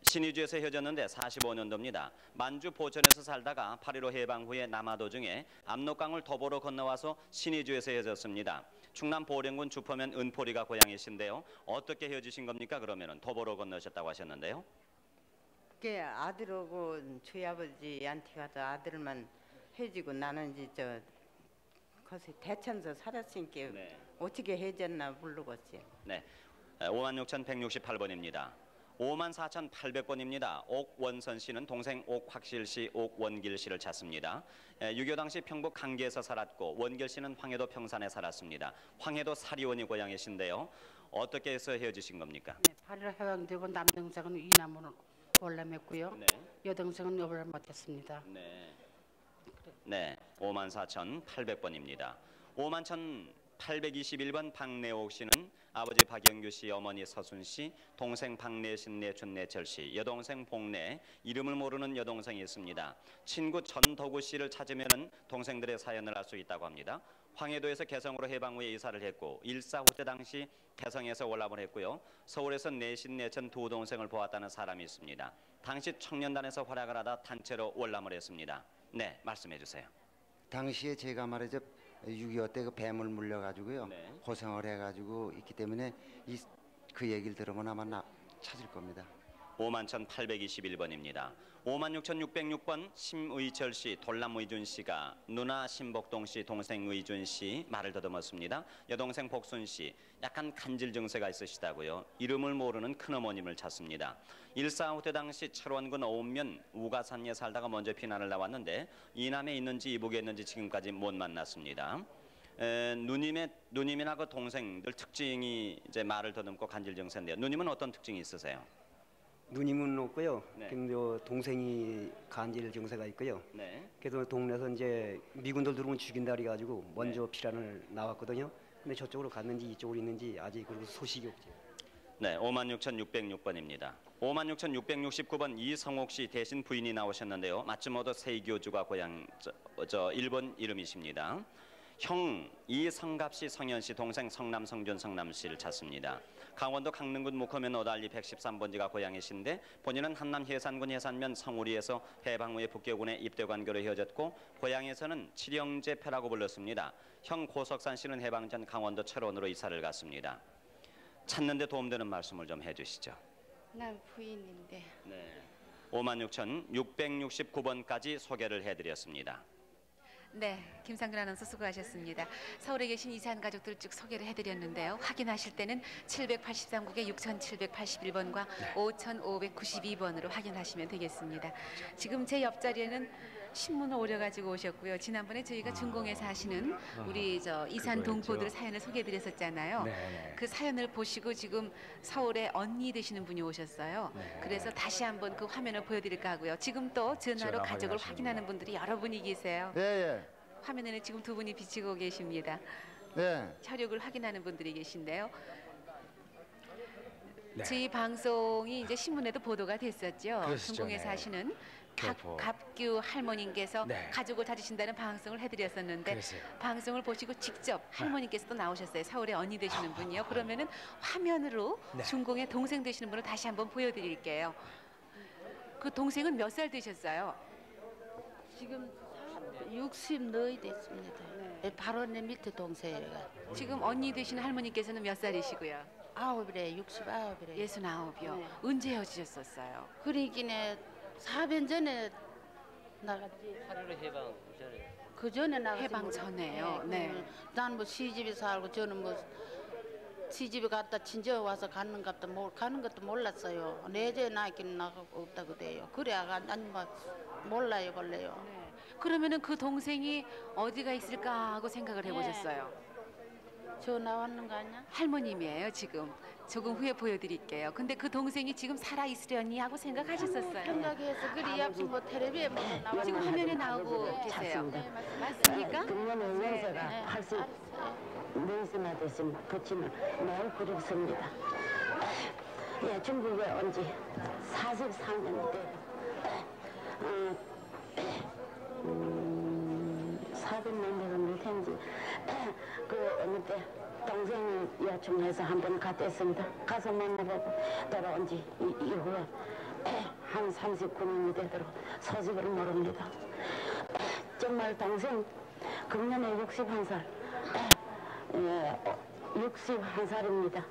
신의주에서 헤어졌는데 45년도입니다. 만주 보천에서 살다가 8.15 해방 후에 남하 도중에 압록강을 도보로 건너와서 신의주에서 헤어졌습니다. 충남 보령군 주포면 은포리가 고향이신데요. 어떻게 헤어지신 겁니까? 그러면은 도보로 건너셨다고 하셨는데요. 그 아들하고 저희 아버지한테 가서 아들만 헤어지고 나는 이제 거기서 대천서 살았으니까 어떻게 헤어졌나 모르겠어요. 네, 56,168번입니다. 54,800번입니다. 옥원선 씨는 동생 옥확실 씨, 옥원길 씨를 찾습니다. 6.25 당시 평북 강계에서 살았고 원길 씨는 황해도 평산에 살았습니다. 황해도 사리원이 고향이신데요. 어떻게 해서 헤어지신 겁니까? 네, 8.15 해방되고 남동생은 이남으로 올라맸고요. 여동생은 여벌 못했습니다. 네, 54,800번입니다. 51,821번 박내옥 씨는 아버지 박영규 씨, 어머니 서순 씨, 동생 박내신, 내춘, 내철 씨, 여동생 복내, 이름을 모르는 여동생이 있습니다. 친구 전덕우 씨를 찾으면 동생들의 사연을 알 수 있다고 합니다. 황해도에서 개성으로 해방 후에 이사를 했고 1.4 때 당시 개성에서 월남을 했고요. 서울에서 내신, 내천 두 동생을 보았다는 사람이 있습니다. 당시 청년단에서 활약을 하다 단체로 월남을 했습니다. 네, 말씀해 주세요. 당시에 제가 말이죠 6.25 때 그 뱀을 물려가지고요 고생을 해가지고 있기 때문에 그 얘기를 들으면 아마 찾을 겁니다. 51,821번입니다. 56,606번 심의철 씨, 돌남 의준 씨가 누나 신복동 씨, 동생 의준 씨 말을 더듬었습니다. 여동생 복순 씨 약간 간질 증세가 있으시다고요. 이름을 모르는 큰어머님을 찾습니다. 1.4 때 당시 철원군 어읍면 우가산에 살다가 먼저 피난을 나왔는데 이남에 있는지 이북에 있는지 지금까지 못 만났습니다. 누님이나 그 동생들 특징이 이제 말을 더듬고 간질 증세인데요. 누님은 어떤 특징이 있으세요? 누님은 없고요. 근데 동생이 간질 증세가 있고요. 그래서 동네에서 이제 미군들 들어오면 죽인다 그래가지고 먼저 피난을 나왔거든요. 근데 저쪽으로 갔는지 이쪽으로 있는지 아직 그리고 소식이 없죠. 네, 56,606번입니다. 56,669번 이성옥 씨 대신 부인이 나오셨는데요. 마츠모토 세이교주가 고향 일본 이름이십니다. 형 이성갑 씨, 성현 씨, 동생 성남, 성준, 성남 씨를 찾습니다. 강원도 강릉군 묵허면 어달리 113번지가 고향이신데 본인은 한남 해산군 해산면 성우리에서 해방 후에 북계군에 입대 관계로 헤어졌고 고향에서는 칠영제패라고 불렀습니다. 형 고석산 씨는 해방 전 강원도 철원으로 이사를 갔습니다. 찾는 데 도움되는 말씀을 좀 해주시죠. 난 부인인데. 네, 56,669번까지 소개를 해드렸습니다. 네, 김상근 아나운서 수고하셨습니다. 서울에 계신 이산 가족들 쭉 소개를 해드렸는데요. 확인하실 때는 783국에 6781번과 5592번으로 확인하시면 되겠습니다. 지금 제 옆자리에는 신문을 오려가지고 오셨고요. 지난번에 저희가 준공에서 하시는 우리 이산 동포들 사연을 소개해드렸었잖아요. 그 사연을 보시고 지금 서울에 언니 되시는 분이 오셨어요. 그래서 다시 한번 그 화면을 보여드릴까 하고요. 지금 또 전화로 가족을 확인하는 분들이 여러분이 계세요. 화면에는 지금 두 분이 비치고 계십니다. 혈육을 확인하는 분들이 계신데요. 저희 방송이 이제 신문에도 보도가 됐었죠. 준공에서 하시는 박갑규 할머님께서 가족을 찾으신다는 방송을 해드렸었는데 방송을 보시고 직접 할머님께서도 나오셨어요. 서울에 언니 되시는 분이요. 그러면은 화면으로 준공의 동생 되시는 분을 다시 한번 보여드릴게요. 그 동생은 몇 살 되셨어요? 지금 60 너이 됐습니다. 바로 내 밑에 동생이가. 지금 언니 되시는 할머니께서는 몇 살이시고요? 9이래, 69이래. 69이요. 네. 언제 헤어지셨었어요? 그러기에 4년 전에 나갔지. 8.15 해방 전에. 그 전에 나갔지. 해방 전에요. 네. 난 뭐 시집에 살고 저는 뭐 시집에 갔다 친정 와서 가는 것도 몰랐어요. 내제 나있기는 나가고 없다 그래요. 그래야 난 몰라요 걸래요. 네. 그러면은 그 동생이 어디가 있을까 하고 생각을 해보셨어요? 전화 왔는 거 아니야? 할머님이에요 지금. 조금 후에 보여드릴게요. 근데 그 동생이 지금 살아 있으려니 하고 생각하셨었어요. 생각해서 그리 앞서 뭐 텔레비에 뭐 나와. 지금 화면에 나오고 계세요. 네, 맞습니까? 금년에 네. 연세가 84세나 되신 부친을 매우 그립습니다. 예, 중국에 온 지 44년이 돼요. 400년 내가 못했는지 그 어느 때 동생이 요청해서 한번 갔댔습니다. 가서 만나보고 돌아온 지 이후에 한 39년이 되도록 소식을 모릅니다. 정말 동생 금년에 61살 61살입니다.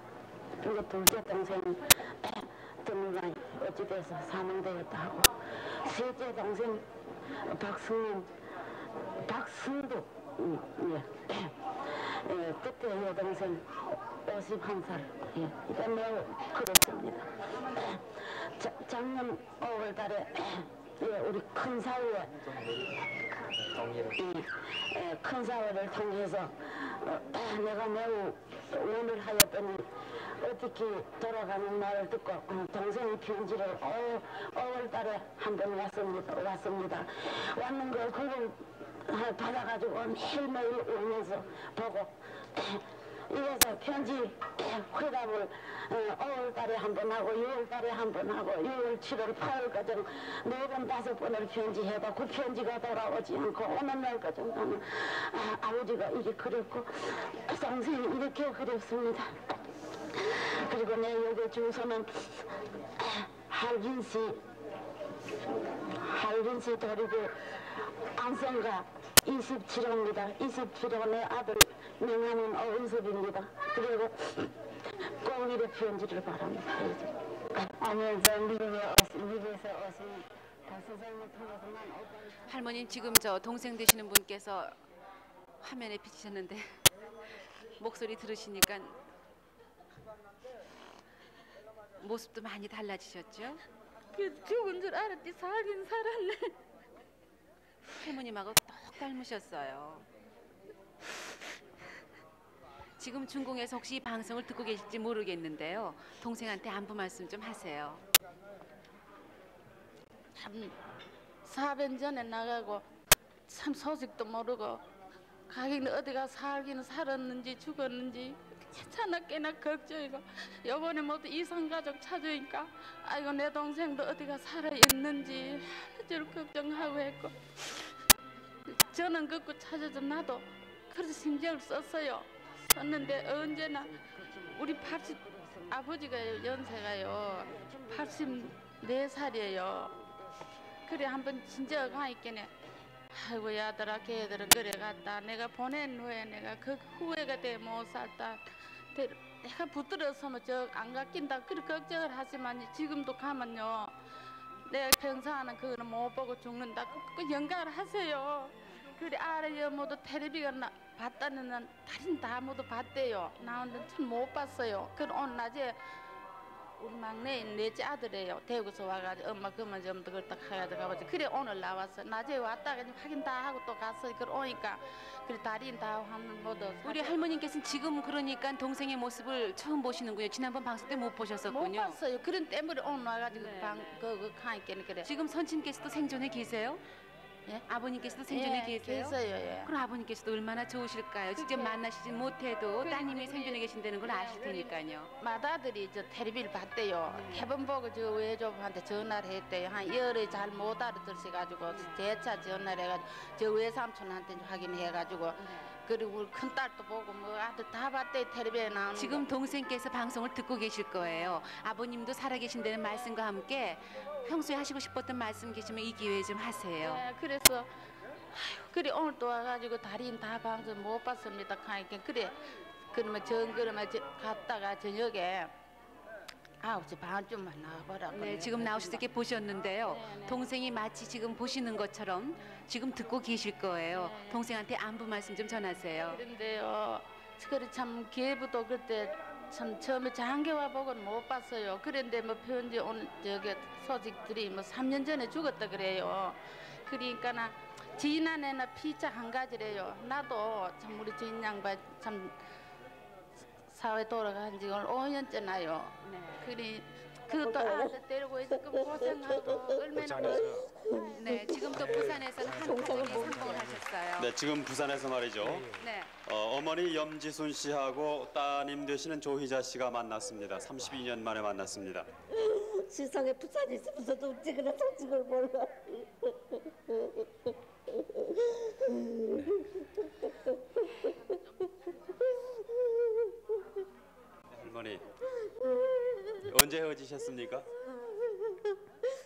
그리고 둘째 동생은 드물가 어찌돼서 사망되었다 하고 셋째 동생 박승두 그때 여동생 51살 이게 매우 그렇습니다. 작년 5월달에 우리 큰 사회 큰 사회를 통해서 내가 매우 원을 하였더니 어떻게 돌아가는 말을 듣고 동생의 편지를 5월달에 한 번 왔습니다. 왔는 걸 그걸 받아가지고 매일매일 울면서 보고 이래서 편지 회답을 5월달에 한 번 하고 6월달에 한 번 하고 6월, 7월, 8월까지 4번, 5번을 편지해도 그 편지가 돌아오지 않고 오는 날까지 나는 아버지가 이게 그립고 동생이 이렇게 그립습니다. 그리고 내 여기 주소는 할진시 도리구 안성가 27호입니다. 27호 내 아들 명함은 어은섭입니다. 그리고 꼭 이래 편지를 바랍니다. 아니면서 미국에서 오신 박선생님을 통해서만 할머님 지금 저 동생 되시는 분께서 화면에 비치셨는데 목소리 들으시니까 모습도 많이 달라지셨죠? 죽은 줄 알았지 살긴 살았네. 할머님하고 똑 닮으셨어요. 지금 중공에서 혹시 방송을 듣고 계실지 모르겠는데요. 동생한테 안부 말씀 좀 하세요. 참 4년 전에 나가고 참 소식도 모르고 가긴 어디가 살기는 살았는지 죽었는지 괜찮았게나 걱정이고 요번에 모두 이산가족 찾으니까 아이고 내 동생도 어디가 살아있는지 늘 걱정하고 했고 저는 그거 찾아서 나도 그래서 신경을 썼어요. 썼는데 언제나 우리 아버지가요 연세가요 84살이에요. 그래 한번 진짜 가있겠네. 아이고 야들아 걔들은 그래 갔다 내가 보낸 후에 내가 그 후회가 돼 못 살다 내가 붙들어서면 저 안 갚긴다 그렇게 걱정을 하지만 지금도 가면요 내가 평생하는 그거는 못 보고 죽는다 그 연가를 하세요. 그래 알아요 모두 텔레비가 봤다는 다른 다 모두 봤대요. 나오는데 참 못 봤어요. 그래 오늘 낮에 우리 막내 넷째 아들이에요. 대구에서 와가지고 엄마 그만 좀 더 그렇다 가가지고 가보지. 그래 오늘 나왔어. 낮에 왔다가 확인 다 하고 또 갔어. 그래 오니까 그래 달인 다 하면 모두. 우리 할머님께서는 지금 그러니까 동생의 모습을 처음 보시는군요. 지난번 방송 때 못 보셨었군요. 못 봤어요. 그런 때문에 오늘 와가지고 그 가니까 그래. 지금 선친께서도 생존에 계세요? 예? 아버님께서도 생존에 계세요? 계세요. 예. 그럼 아버님께서도 얼마나 좋으실까요? 직접 만나시지 못해도 따님이 생존에 계신다는 걸 아실 테니까요. 맏아들이 저 텔레비를 봤대요. 개번 보고 저 외조부한테 전화를 했대요. 한 열흘 잘 못 알아들으셔가지고 재차 전화를 해가지고 저 외삼촌한테 확인해가지고 그리고 우리 큰딸도 보고 뭐 아들 다 봤대 텔레비에 나오는 지금 동생께서 방송을 듣고 계실 거예요. 아버님도 살아계신다는 말씀과 함께 평소에 하시고 싶었던 말씀 계시면 이 기회에 좀 하세요. 네, 그래서 그래 오늘 또 와가지고 달인 다 방송 못 봤습니다. 하니까 그래 그러면 그러면 갔다가 저녁에 9시 반쯤만 나와보라고. 네, 지금 나오실 때 보셨는데요. 네. 동생이 마치 지금 보시는 것처럼 지금 듣고 계실 거예요. 네. 동생한테 안부 말씀 좀 전하세요. 그런데요, 그래 참 기회부터 그때 참 처음에 장기와 보고는 못 봤어요. 그런데 뭐 편지 오늘 저기 소식들이 뭐 3년 전에 죽었다 그래요. 그러니까 나 지난해나 피자 한 가지래요. 나도 참 우리 주인 양반 참 사회 돌아간 지 오늘 5년째나요. 그리 그것도 아들 데리고 있으니까 고생하고 얼마나. 네, 지금도 부산에서는 한꺼번에 성공을 하셨어요. 네, 지금 부산에서 말이죠. 네. 어머니 염지순 씨하고 따님 되시는 조희자 씨가 만났습니다. 32년 만에 만났습니다. 세상에 부산에 있으면서도 어찌그나 솔직을 몰라. 할머니, 언제 헤어지셨습니까?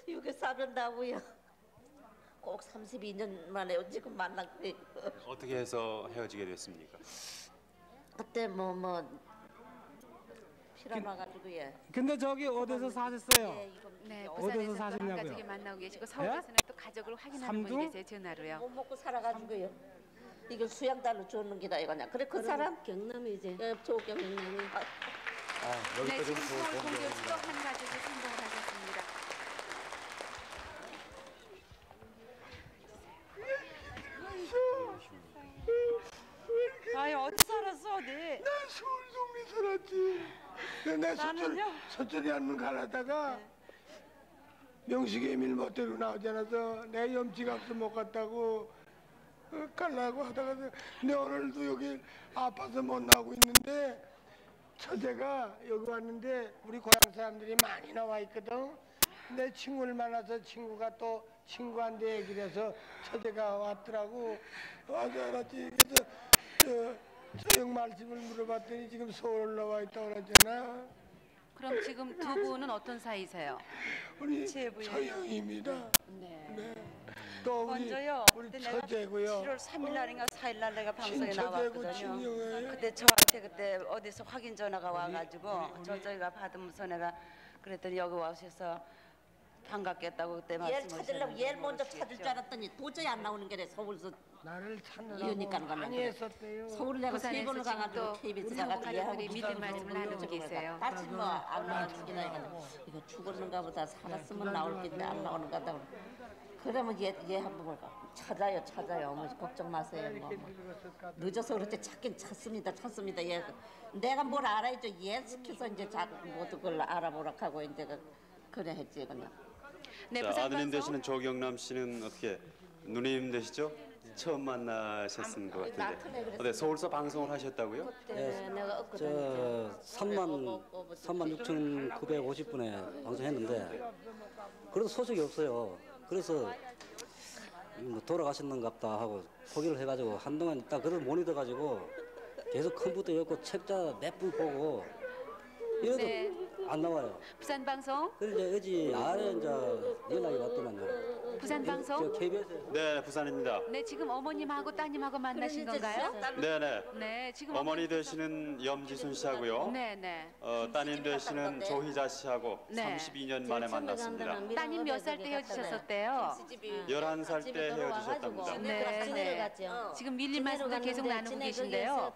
여기 사는다고요. 꼭 32년 만에 지금 만났고요. 어떻게 해서 헤어지게 됐습니까? 그때 뭐 필요해가지고요. 근데 저기 어디서 사셨어요? 네, 어디서 부산에서 또 사셨냐고요? 한가족이 만나고 계시고 서울에서는 또 가족을 확인하는 분이 계세요, 전화로요. 못 먹고 살아가지고요. 이거 수양달로 주는 기다 이거냐. 그래 그 사람 경남이지. 저 경남이. 네, 지금 서울 공교에서 또 한 가족이 성공을 하셨습니다. 아이 어디 살았어 어디? 나 서울 동네 살았지. 내 서천이 한문 가려다가 명식의 밀 멋대로 나오지 않아서 내 염치가 없어 못 갔다고 가려고 하다가 근데 오늘도 여기 아파서 못 나오고 있는데 처제가 여기 왔는데 우리 고향 사람들이 많이 나와 있거든. 내 친구를 만나서 친구가 또 친구한테 얘기를 해서 처제가 왔더라고. 와서 알았지. 그래서 저형 말씀을 물어봤더니 지금 서울 나와 있다고 그러잖아. 그럼 지금 두 분은 어떤 사이세요? 우리 처형입니다. 네. 또 먼저요. 우리 그때 내가 처제고요. 7월 3일 날인가 4일 날 내가 방송에 친처제고 나왔거든요. 친형이에요. 그때 저한테 그때 어디서 확인 전화가 와가지고 저희가 받으면서 내가 그랬더니 여기 와셔서 반갑겠다고 그때 얘를 말씀하셨는데 찾으려고 얘를 먼저 찾을 줄 알았더니 도저히 안 나오는 게래. 서울서 나를 찾느라고 이러니까 많이 했었대요. 서울 내가 세 번을 가가지고 KBS 가가지고 얘하고 믿을 말씀을 나누고 계세요. 다시 뭐안 나와주기나 이거 죽었는가 보다 살았으면 나올 텐데 안 나오는가 보다. 그러면 얘 한번 볼까. 찾아요. 어머니 걱정 마세요. 뭐. 늦어서 그렇지 찾긴 찾습니다. 얘 내가 뭘 알아야죠. 얘 시켜서 이제 모두 그걸 알아보라 하고 이제 그래 했지 그냥. 네, 자, 아드님 되시는 조경남 씨는 어떻게 누님 되시죠? 처음 만나셨은 것 같은데. 네, 서울서 방송을 하셨다고요? 네, 내가 저 36,950분에 방송했는데 그래도 소식이 없어요. 그래서 뭐 돌아가셨는갑다 하고 포기를 해가지고 한동안 있다 그걸 못 잊어가지고 계속 컴퓨터 열고 책자 몇 분 보고 이래도 네. 안 나와요. 부산 방송? 그런데 어제 아래 이제 연락이 왔더만요. 부산 방송? 저 KBS. 네, 부산입니다. 네, 지금 어머님하고 따님하고 만나신 건가요? 네네. 네, 지금 어머니 되시는 염지순 씨하고요. 네네. 따님 되시는 조희자 씨하고 네. 32년 만에 만났습니다. 따님 몇 살 때 헤어지셨었대요? 11살 때 헤어지셨답니다. 네. 지금 밀린 말씀도 계속 나누고 계신데요.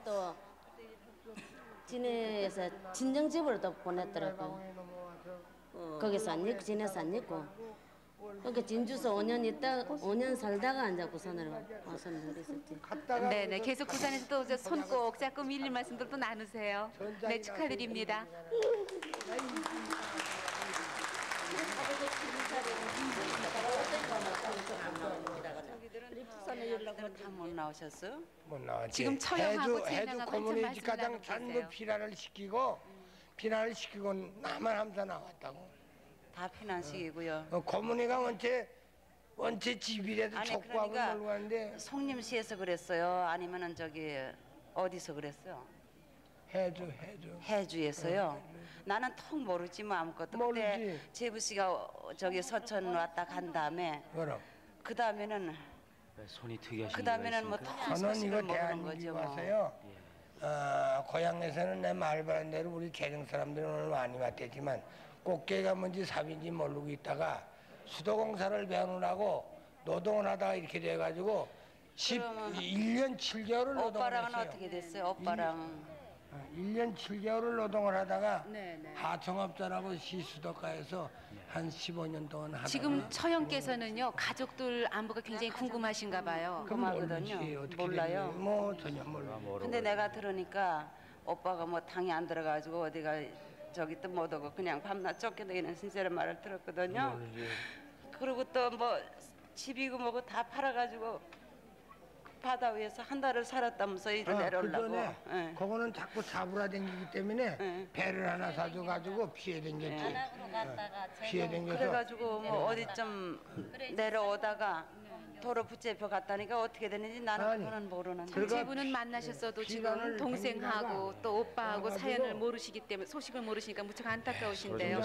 진해에서 친정집으로 또 보냈더라고. 거기서 안 있고 진해서 안 있고. 그러니까 진주서 5년 살다가 이제 부산으로 와서 그랬었지. 네네, 계속 부산에서 또 손 꼭 잡고 밀린 말씀도 또 나누세요. 네, 축하드립니다. 부산에 연락을 다못 나오셨어요? 못 나왔지. 지금 처형하고 해주 진행하고 고문이 한참 가장 말씀 전부 나누고 피난을 시키고 나만 함사 나왔다고. 다 피난식이고요. 고문이가 원체 집이라도 아니 족구하고 그러니까 놀고 하는데 송림시에서 그랬어요? 아니면은 저기 어디서 그랬어요? 해주에서요. 나는 통 모르지 뭐 아무것도. 그때 제부 씨가 저기 서천 왔다 간 다음에 그 다음에는 손이 특이하신 그 다음에는 뭐 통 소식을 모르는 거죠. 뭐. 와서요. 고향에서는 내 말 바른 대로 우리 계정 사람들은 오늘 많이 왔대지만 꽃게가 뭔지 삽인지 모르고 있다가 수도공사를 배우느라고 노동을 하다가 이렇게 돼가지고 1년 7개월을 노동을 오빠랑은 했어요. 어떻게 됐어요? 오빠랑 1년 7개월을 노동을 하다가 네네. 하청업자라고 시수도가에서 한 15년 동안 하다가 지금 처형께서는요, 가족들 안부가 굉장히 궁금하신가 봐요. 궁금하거든요. 몰라요. 뭐 전혀 몰라. 근데 내가 들으니까 오빠가 뭐 당이 안 들어가지고 어디가 저기 또 못 오고 그냥 밤낮 쫓겨다니는 신세란 말을 들었거든요. 그리고 또 뭐 집이고 뭐고 다 팔아가지고 바다 위에서 한 달을 살았다면서 이제 내려오려고. 그전에 그거는 자꾸 잡으라 댕기기 때문에 배를 하나 사줘가지고 피해 댕겼지. 피해 댕겨서. 그래가지고 뭐 어디 좀 내려오다가 도로 붙잡혀 갔다니까 어떻게 되는지 나는 그건 모르는데. 세 분은 만나셨어도 지금 동생하고 또 오빠하고 사연을 모르시기 때문에 소식을 모르시니까 무척 안타까우신데요.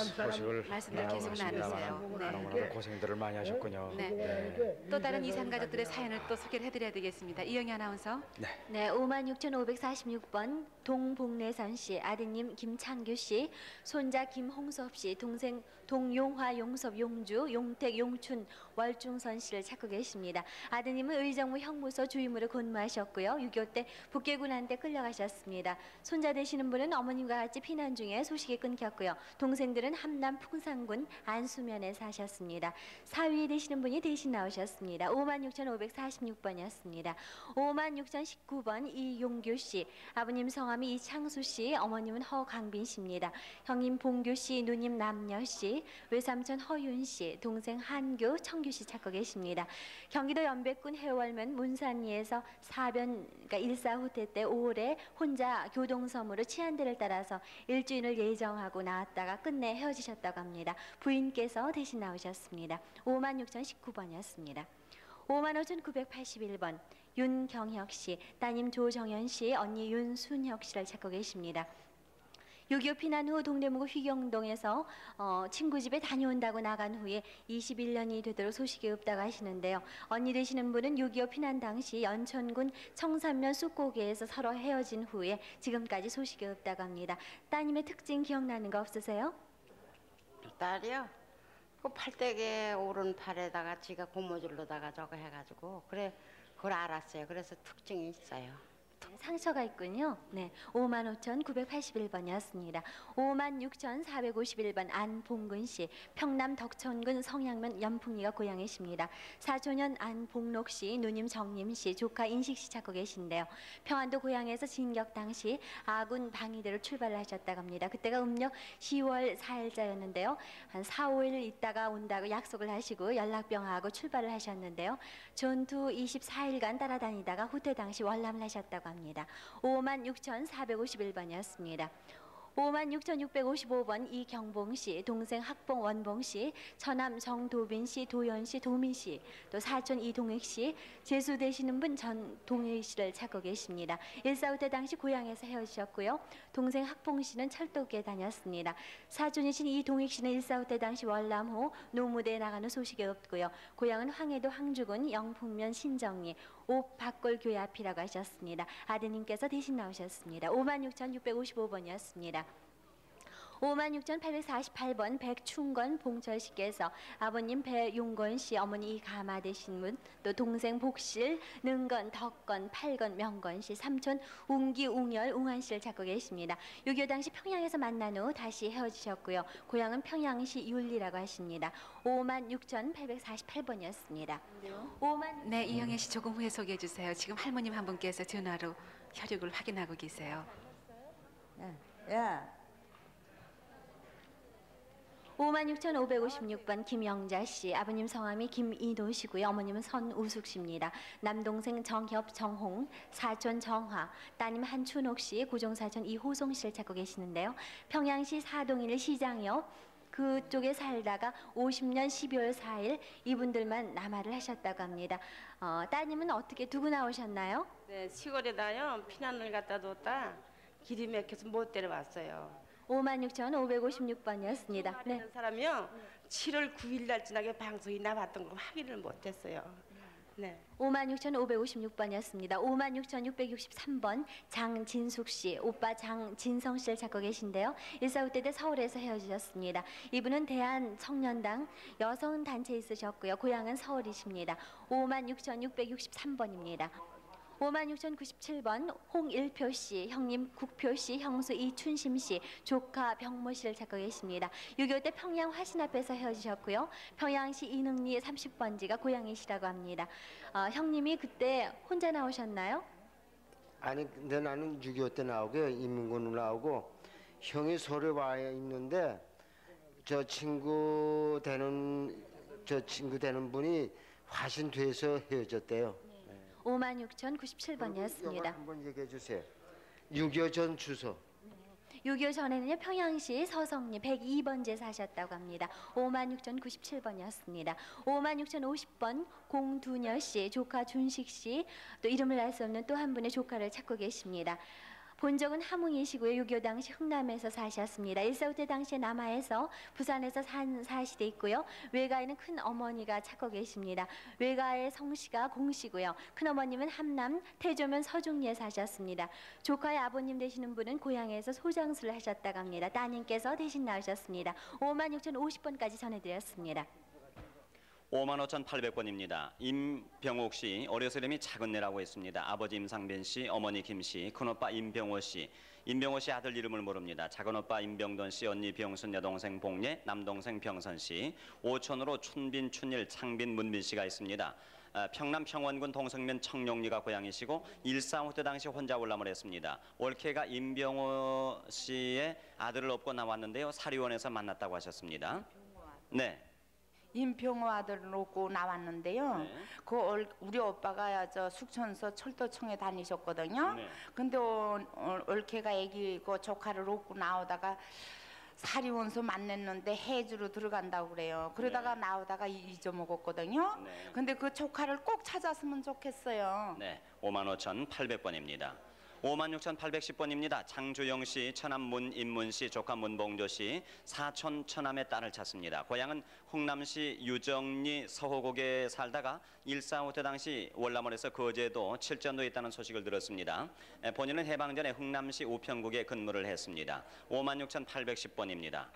말씀들 계속 나누세요. 너무나 고생들을 많이 하셨군요. 네. 또 다른 이산 가족들의 사연을 또 소개를 해드려야 되겠습니다. 이영희 아나운서. 네, 56,546번 동복내선 씨, 아드님 김창규 씨, 손자 김홍섭 씨, 동생 동용화, 용섭, 용주, 용택, 용춘, 월중선 씨를 찾고 계십니다. 아드님은 의정부 형무소 주임으로 근무하셨고요. 6.25 때 북계군한테 끌려가셨습니다. 손자 되시는 분은 어머님과 같이 피난 중에 소식이 끊겼고요. 동생들은 함남 풍산군 안수면에 사셨습니다. 사위 되시는 분이 대신 나오셨습니다. 56,546번이었습니다. 56,019번 이용규 씨, 아버님 성함이 이창수 씨, 어머님은 허강빈 씨입니다. 형님 봉규 씨, 누님 남녀 씨, 외삼촌 허윤 씨, 동생 한규, 청규 씨 찾고 계십니다. 경기도 연백군 해월면 문산리에서 그러니까 일사후퇴 때 5월에 혼자 교동섬으로 치안대를 따라서 일주일을 예정하고 나왔다가 끝내 헤어지셨다고 합니다. 부인께서 대신 나오셨습니다. 56,019번이었습니다. 55,981번 윤경혁 씨, 따님 조정현 씨, 언니 윤순혁 씨를 찾고 계십니다. 6.25 피난 후 동대문구 휘경동에서 친구 집에 다녀온다고 나간 후에 21년이 되도록 소식이 없다고 하시는데요. 언니 되시는 분은 6.25 피난 당시 연천군 청산면 쑥고개에서 서로 헤어진 후에 지금까지 소식이 없다고 합니다. 따님의 특징 기억나는 거 없으세요? 딸이요? 그 팔대기에 오른팔에다가 지가 고무줄로다가 저거 해가지고 그래 그걸 알았어요. 그래서 특징이 있어요. 상처가 있군요. 네, 55,981번이었습니다. 56,451번 안봉근 씨, 평남 덕천군 성양면 연풍리가 고향이십니다. 사촌년 안봉록 씨, 누님 정림 씨, 조카 인식 씨 찾고 계신데요. 평안도 고향에서 진격 당시 아군 방위대로 출발하셨다고 합니다. 그때가 음력 10월 4일자였는데요. 한 4, 5일 있다가 온다고 약속을 하시고 연락병하고 출발을 하셨는데요. 전투 24일간 따라다니다가 후퇴 당시 월남을 하셨다고 합니다. 56,451번이었습니다. 56,655번 이경봉 씨, 동생 학봉 원봉 씨, 처남 정도빈 씨, 도연 씨, 도민 씨, 또 사촌 이동익 씨, 재수 되시는 분 전동일 씨를 찾고 계십니다. 1.4.5 당시 고향에서 헤어지셨고요. 동생 학봉 씨는 철도계 다녔습니다. 사촌이신 이동익 씨는 1.4.5 당시 월남 후 노무대에 나가는 소식이 없고요. 고향은 황해도 황주군 영풍면 신정리 옥박골 교회 앞이라고 하셨습니다. 아드님께서 대신 나오셨습니다. 56,655번이었습니다. 56,848번 백충건 봉철 씨께서 아버님 배용건 씨, 어머니 이가마 되신 분, 또 동생 복실, 능건, 덕건, 팔건, 명건 씨, 삼촌 웅기, 웅열, 웅한 씨를 찾고 계십니다. 6.25 당시 평양에서 만난 후 다시 헤어지셨고요. 고향은 평양시 율리라고 하십니다. 56,848번이었습니다. 네, 이영애 씨 조금 후에 소개해 주세요. 지금 할머님 한 분께서 전화로 혈육을 확인하고 계세요. 예. 56,556번 김영자 씨, 아버님 성함이 김이도 씨고요. 어머님은 선우숙 씨입니다. 남동생 정협, 정홍, 사촌 정화, 따님 한춘옥 씨, 고종사촌 이호송 씨를 찾고 계시는데요. 평양시 사동일 시장역 그쪽에 살다가 50년 12월 4일 이분들만 남하를 하셨다고 합니다. 따님은 어떻게 두고 나오셨나요? 네, 시골에다요 피난을 갖다 뒀다 길이 막혀서 못 데려왔어요. 56,556번이었습니다. 네. 사람이요 7월 9일 날 지나게 방송이 나왔던 걸 확인을 못했어요. 네. 56,556번이었습니다. 56,663번 장진숙 씨, 오빠 장진성 씨를 찾고 계신데요. 1.4.5 때 서울에서 헤어지셨습니다. 이분은 대한청년당 여성단체에 있으셨고요. 고향은 서울이십니다. 56,663번입니다. 56,097번 홍일표 씨, 형님 국표 씨, 형수 이춘심 씨, 조카 병모 씨를 찾고 계십니다. 6.25 때 평양 화신 앞에서 헤어지셨고요. 평양시 이능리 30번지가 고향이시라고 합니다. 형님이 그때 혼자 나오셨나요? 아니 근데 나는 6.25 때 나오게 인민군으로 나오고 형이 서울에 와 있는데 저 친구 되는 분이 화신돼서 헤어졌대요. 56,097번이었습니다. 한번 얘기해 주세요. 6.25 전 주소. 6.25 전에는요 평양시 서성리 102번지에 사셨다고 합니다. 56,097번이었습니다. 56,050번 공두녀 씨, 조카 준식 씨, 또 이름을 알 수 없는 또 한 분의 조카를 찾고 계십니다. 본적은 함흥이시고요. 6.25 당시 흥남에서 사셨습니다. 1.4 때 당시에 남하에서 부산에서 사시돼 있고요. 외가에는 큰 어머니가 찾고 계십니다. 외가의 성씨가 공씨고요. 큰 어머님은 함남 태조면 서중리에 사셨습니다. 조카의 아버님 되시는 분은 고향에서 소장수를 하셨다고 합니다. 따님께서 대신 나오셨습니다. 56,050번까지 전해드렸습니다. 55,800번입니다. 임병옥 씨, 어려서 이름이 작은내라고 했습니다. 아버지 임상변 씨, 어머니 김 씨, 큰오빠 임병호 씨. 임병호 씨 아들 이름을 모릅니다. 작은오빠 임병돈 씨, 언니 병순, 여동생 봉예, 남동생 병선 씨. 오촌으로 춘빈, 춘일, 창빈, 문빈 씨가 있습니다. 평남 평원군 동성면 청룡리가 고향이시고 1.45 때 당시 혼자 월남을 했습니다. 올케가 임병호 씨의 아들을 업고 나왔는데요. 사리원에서 만났다고 하셨습니다. 네. 임평호 아들을 놓고 나왔는데요. 네. 우리 오빠가 저 숙천서 철도청에 다니셨거든요. 네. 근데 올케가 애기 그 조카를 놓고 나오다가 사리원서 만났는데 해주로 들어간다고 그래요. 그러다가 네. 나오다가 잊어먹었거든요. 네. 근데 그 조카를 꼭 찾았으면 좋겠어요. 네, 55,800번입니다. 56,810번입니다. 장주영 씨, 처남 문인문 씨, 조카 문봉조 씨, 사촌 처남의 딸을 찾습니다. 고향은 흥남시 유정리 서호곡에 살다가 1.45 때 당시 월남원에서 거제도 칠전도에 있다는 소식을 들었습니다. 본인은 해방 전에 흥남시 우평국에 근무를 했습니다. 56,810번입니다.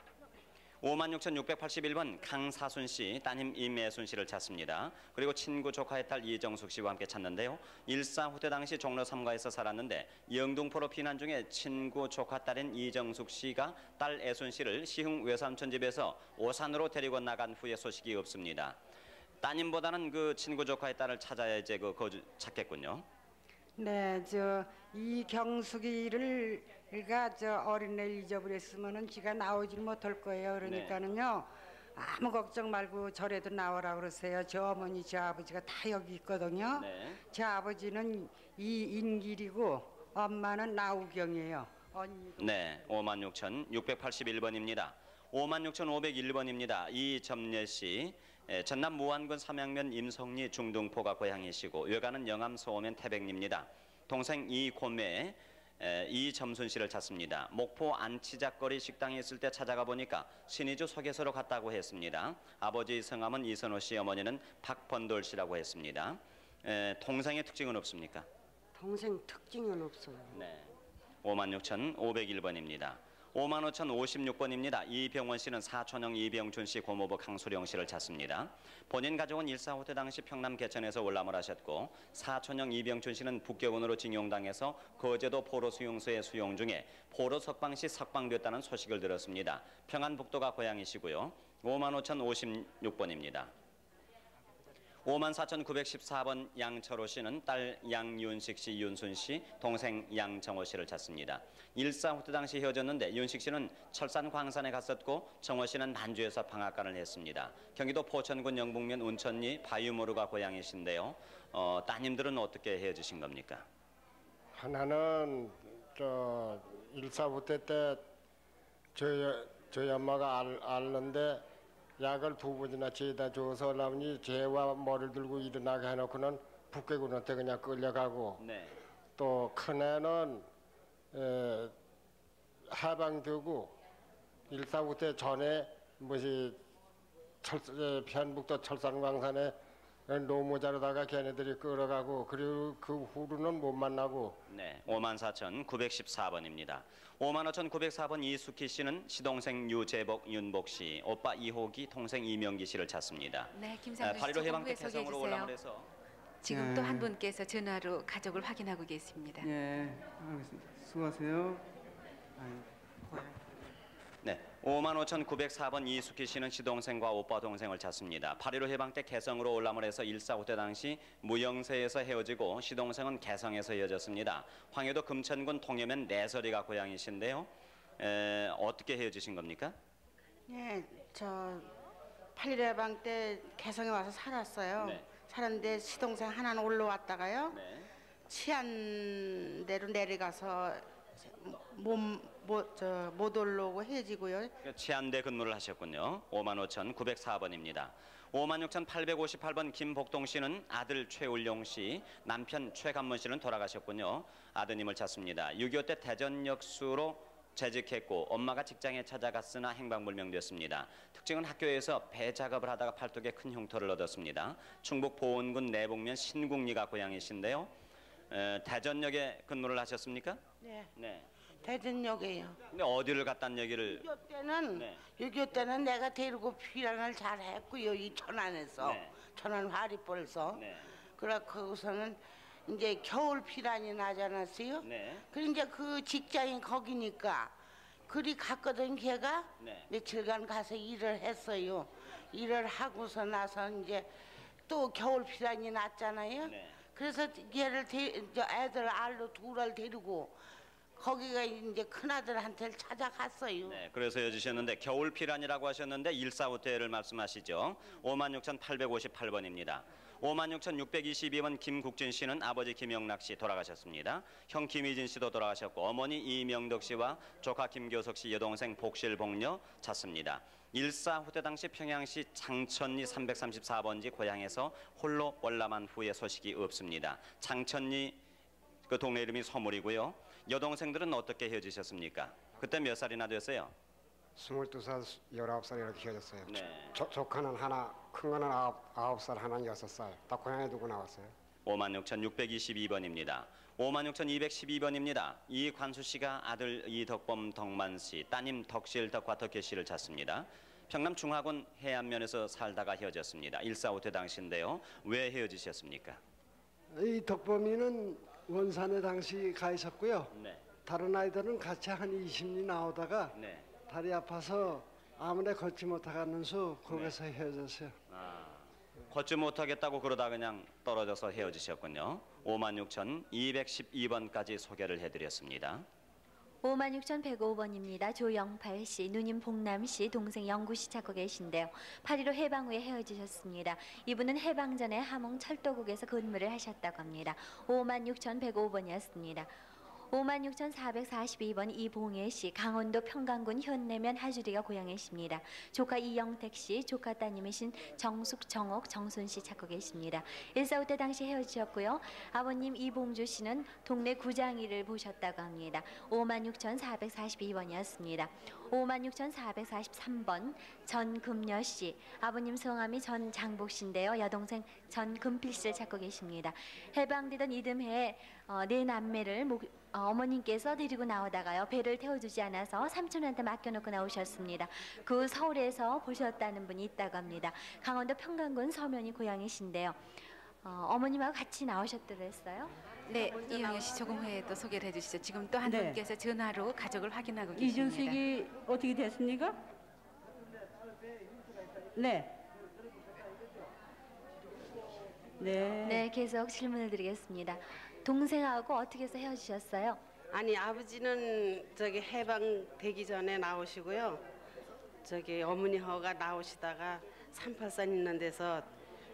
56,681번 강사순 씨, 따님 임애순 씨를 찾습니다. 그리고 친구 조카의 딸 이정숙 씨와 함께 찾는데요. 1.45 때 당시 종로 3가에서 살았는데 영등포로 피난 중에 친구 조카 딸인 이정숙 씨가 딸 애순 씨를 시흥 외삼촌 집에서 오산으로 데리고 나간 후에 소식이 없습니다. 따님보다는 그 친구 조카의 딸을 찾아야 이제 찾겠군요. 네, 저 이경숙이가 저 어린애를 잊어버렸으면은 지가 나오질 못할 거예요. 그러니까는요 아무 걱정 말고 절에도 나오라 그러세요. 저 어머니, 저 아버지가 다 여기 있거든요. 네. 저 아버지는 이인길이고 엄마는 나우경이에요. 언니도. 네, 56,681번입니다. 56,501번입니다. 이점례 씨. 전남 무안군 삼양면 임성리 중등포가 고향이시고 외가는 영암 소호면 태백리입니다. 동생 이곤매 이점순 씨를 찾습니다. 목포 안치작거리 식당에 있을 때 찾아가 보니까 신의주 소개서로 갔다고 했습니다. 아버지 성함은 이선호 씨, 어머니는 박번돌 씨라고 했습니다. 동생의 특징은 없습니까? 동생 특징은 없어요. 네, 56,501번입니다. 55,056번입니다. 이병원 씨는 사촌형 이병준 씨, 고모부 강수령 씨를 찾습니다. 본인 가족은 1.45 때 당시 평남 개천에서 월남을 하셨고 사촌형 이병준 씨는 북계원으로 징용당해서 거제도 포로 수용소에 수용 중에 포로 석방시 석방됐다는 소식을 들었습니다. 평안북도가 고향이시고요. 55,056번입니다. 54,914번 양철호 씨는 딸 양윤식 씨, 윤순 씨, 동생 양정호 씨를 찾습니다. 1.45 때 당시 헤어졌는데 윤식 씨는 철산 광산에 갔었고 정호 씨는 만주에서 방앗간을 했습니다. 경기도 포천군 영북면 운천리 바유모루가 고향이신데요. 따님들은 어떻게 헤어지신 겁니까? 하나는 저 1.45 때 저희 엄마가 앓는데 약을 2번이나 지에다 줘서 나머지 제와 머리를 들고 일어나게 해놓고는 북괴군한테 그냥 끌려가고 네. 또 큰애는 해방되고 1.45 때 전에 편북도 철산광산에 노모자로다가 걔네들이 끌어가고 그리고 그 후로는 못 만나고. 네, 54,914번입니다. 55,904번 이숙희 씨는 시동생 유재복, 윤복 씨, 오빠 이호기, 동생 이명기 씨를 찾습니다. 네, 김상준 씨 파리로 해방 때 소개해 개성으로 주세요. 올라을 해서 지금 또 한 분께서 전화로 가족을 확인하고 계십니다. 예, 알겠습니다. 수고하세요. 네, 55,904번 이숙희 씨는 시동생과 오빠 동생을 찾습니다. 8.15 해방 때 개성으로 올라물 해서 1.4후 당시 무영세에서 헤어지고 시동생은 개성에서 헤어졌습니다. 황해도 금천군 통여면 내서리가 고향이신데요. 어떻게 헤어지신 겁니까? 예, 저 8.15 해방 때 개성에 와서 살았어요. 네. 살았는데 시동생 하나는 올라왔다가요. 네. 치안대로 내려가서 못 올라오고 헤어지고요. 치안대 근무를 하셨군요. 55,904번입니다. 56,858번 김복동 씨는 아들 최울용 씨, 남편 최감문 씨는 돌아가셨군요. 아드님을 찾습니다. 6.25 때 대전역수로 재직했고 엄마가 직장에 찾아갔으나 행방불명되었습니다. 특징은 학교에서 배 작업을 하다가 팔뚝에 큰 흉터를 얻었습니다. 충북 보은군 내북면 신궁리가 고향이신데요. 대전역에 근무를 하셨습니까? 네. 네. 대전역에요. 근데 어디를 갔다는 얘기를? 6.25 때는 내가 데리고 피란을 잘 했고요. 이 천안에서. 네. 천안 화리벌서. 네. 그래 거기서는 이제 겨울 피란이 나지 않았어요? 네. 그래 이제 그 직장이 거기니까 그리 갔거든 걔가. 네. 며칠간 가서 일을 했어요. 일을 하고서 나서 이제 또 겨울 피란이 났잖아요. 네. 그래서 얘를 애들 알로 둘을 데리고 거기가 이제 큰아들한테를 찾아갔어요. 네, 그래서 헤어지셨는데 겨울 피란이라고 하셨는데 1.4후 때를 말씀하시죠. 56,858번입니다. 56,622번 김국진 씨는 아버지 김영락 씨 돌아가셨습니다. 형 김희진 씨도 돌아가셨고 어머니 이명덕 씨와 조카 김교석 씨 여동생 복실 복녀 찾습니다. 1.4후 때 당시 평양시 장천리 334번지 고향에서 홀로 월남한 후에 소식이 없습니다. 장천리 그 동네 이름이 서물이고요. 여동생들은 어떻게 헤어지셨습니까? 그때 몇 살이나 됐어요? 22살, 19살 이렇게 헤어졌어요. 네. 조카는 하나, 큰 거는 9살, 하나는 6살. 다 고향에 두고 나왔어요. 56,622번입니다. 56,212번입니다. 이관수 씨가 아들 이덕범 덕만 씨, 따님 덕실 덕화 덕혜 씨를 찾습니다. 평남 중화군 해안면에서 살다가 헤어졌습니다. 1.4후 때 당시인데요. 왜 헤어지셨습니까? 이 덕범이는 원산에 당시 가 있었고요. 네. 다른 아이들은 같이 한 20리 나오다가 네. 다리 아파서 아무데 걷지 못하겠는서 거기서 헤어졌어요. 걷지 못하겠다고 그러다 그냥 떨어져서 헤어지셨군요. 56,212번까지 소개를 해드렸습니다. 56,105번입니다. 조영팔 씨, 누님 복남 씨, 동생 영구 씨 찾고 계신데요. 8.15 해방 후에 헤어지셨습니다. 이분은 해방 전에 함흥 철도국에서 근무를 하셨다고 합니다. 56,105번이었습니다. 56,442번 이봉혜 씨, 강원도 평강군 현내면 하주리가 고향이십니다. 조카 이영택 씨, 조카 따님이신 정숙, 정옥, 정순 씨 찾고 계십니다. 1.4후 때 당시 헤어지셨고요. 아버님 이봉주 씨는 동네 구장일을 보셨다고 합니다. 56,442번이었습니다. 56,443번 전금여 씨, 아버님 성함이 전장복 씨인데요. 여동생 전금필 씨를 찾고 계십니다. 해방되던 이듬해에 네 남매를 어머님께서 데리고 나오다가요. 배를 태워주지 않아서 삼촌한테 맡겨놓고 나오셨습니다. 그 서울에서 보셨다는 분이 있다고 합니다. 강원도 평강군 서면이 고향이신데요. 어머님하고 같이 나오셨다고 했어요? 네, 이영애 씨 조금 후에 또 소개를 해주시죠. 지금 또 한 네. 분께서 전화로 가족을 확인하고 계십니다. 이준식이 어떻게 됐습니까? 네. 네, 계속 질문을 드리겠습니다. 동생하고 어떻게 해서 헤어지셨어요? 아니 아버지는 저기 해방되기 전에 나오시고요. 저기 어머니허가 나오시다가 38선 있는 데서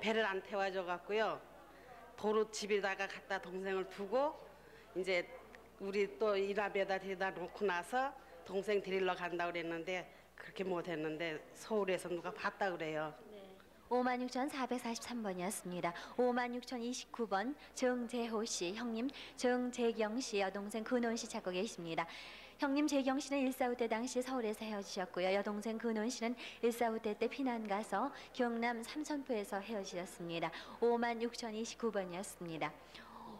배를 안 태워줘 갖고요. 도로 집에다가 갖다 동생을 두고 이제 우리 또 일합에다 데려다 놓고 나서 동생 데리러 간다고 그랬는데 그렇게 못했는데 서울에서 누가 봤다 그래요. 56,443번이었습니다. 56,029번 정재호 씨, 형님 정재경 씨, 여동생 근원 씨 찾고 계십니다. 형님 재경 씨는 1.4후 때 당시 서울에서 헤어지셨고요. 여동생 근원 씨는 1.4후 때 피난 가서 경남 삼천포에서 헤어지셨습니다. 56,029번이었습니다.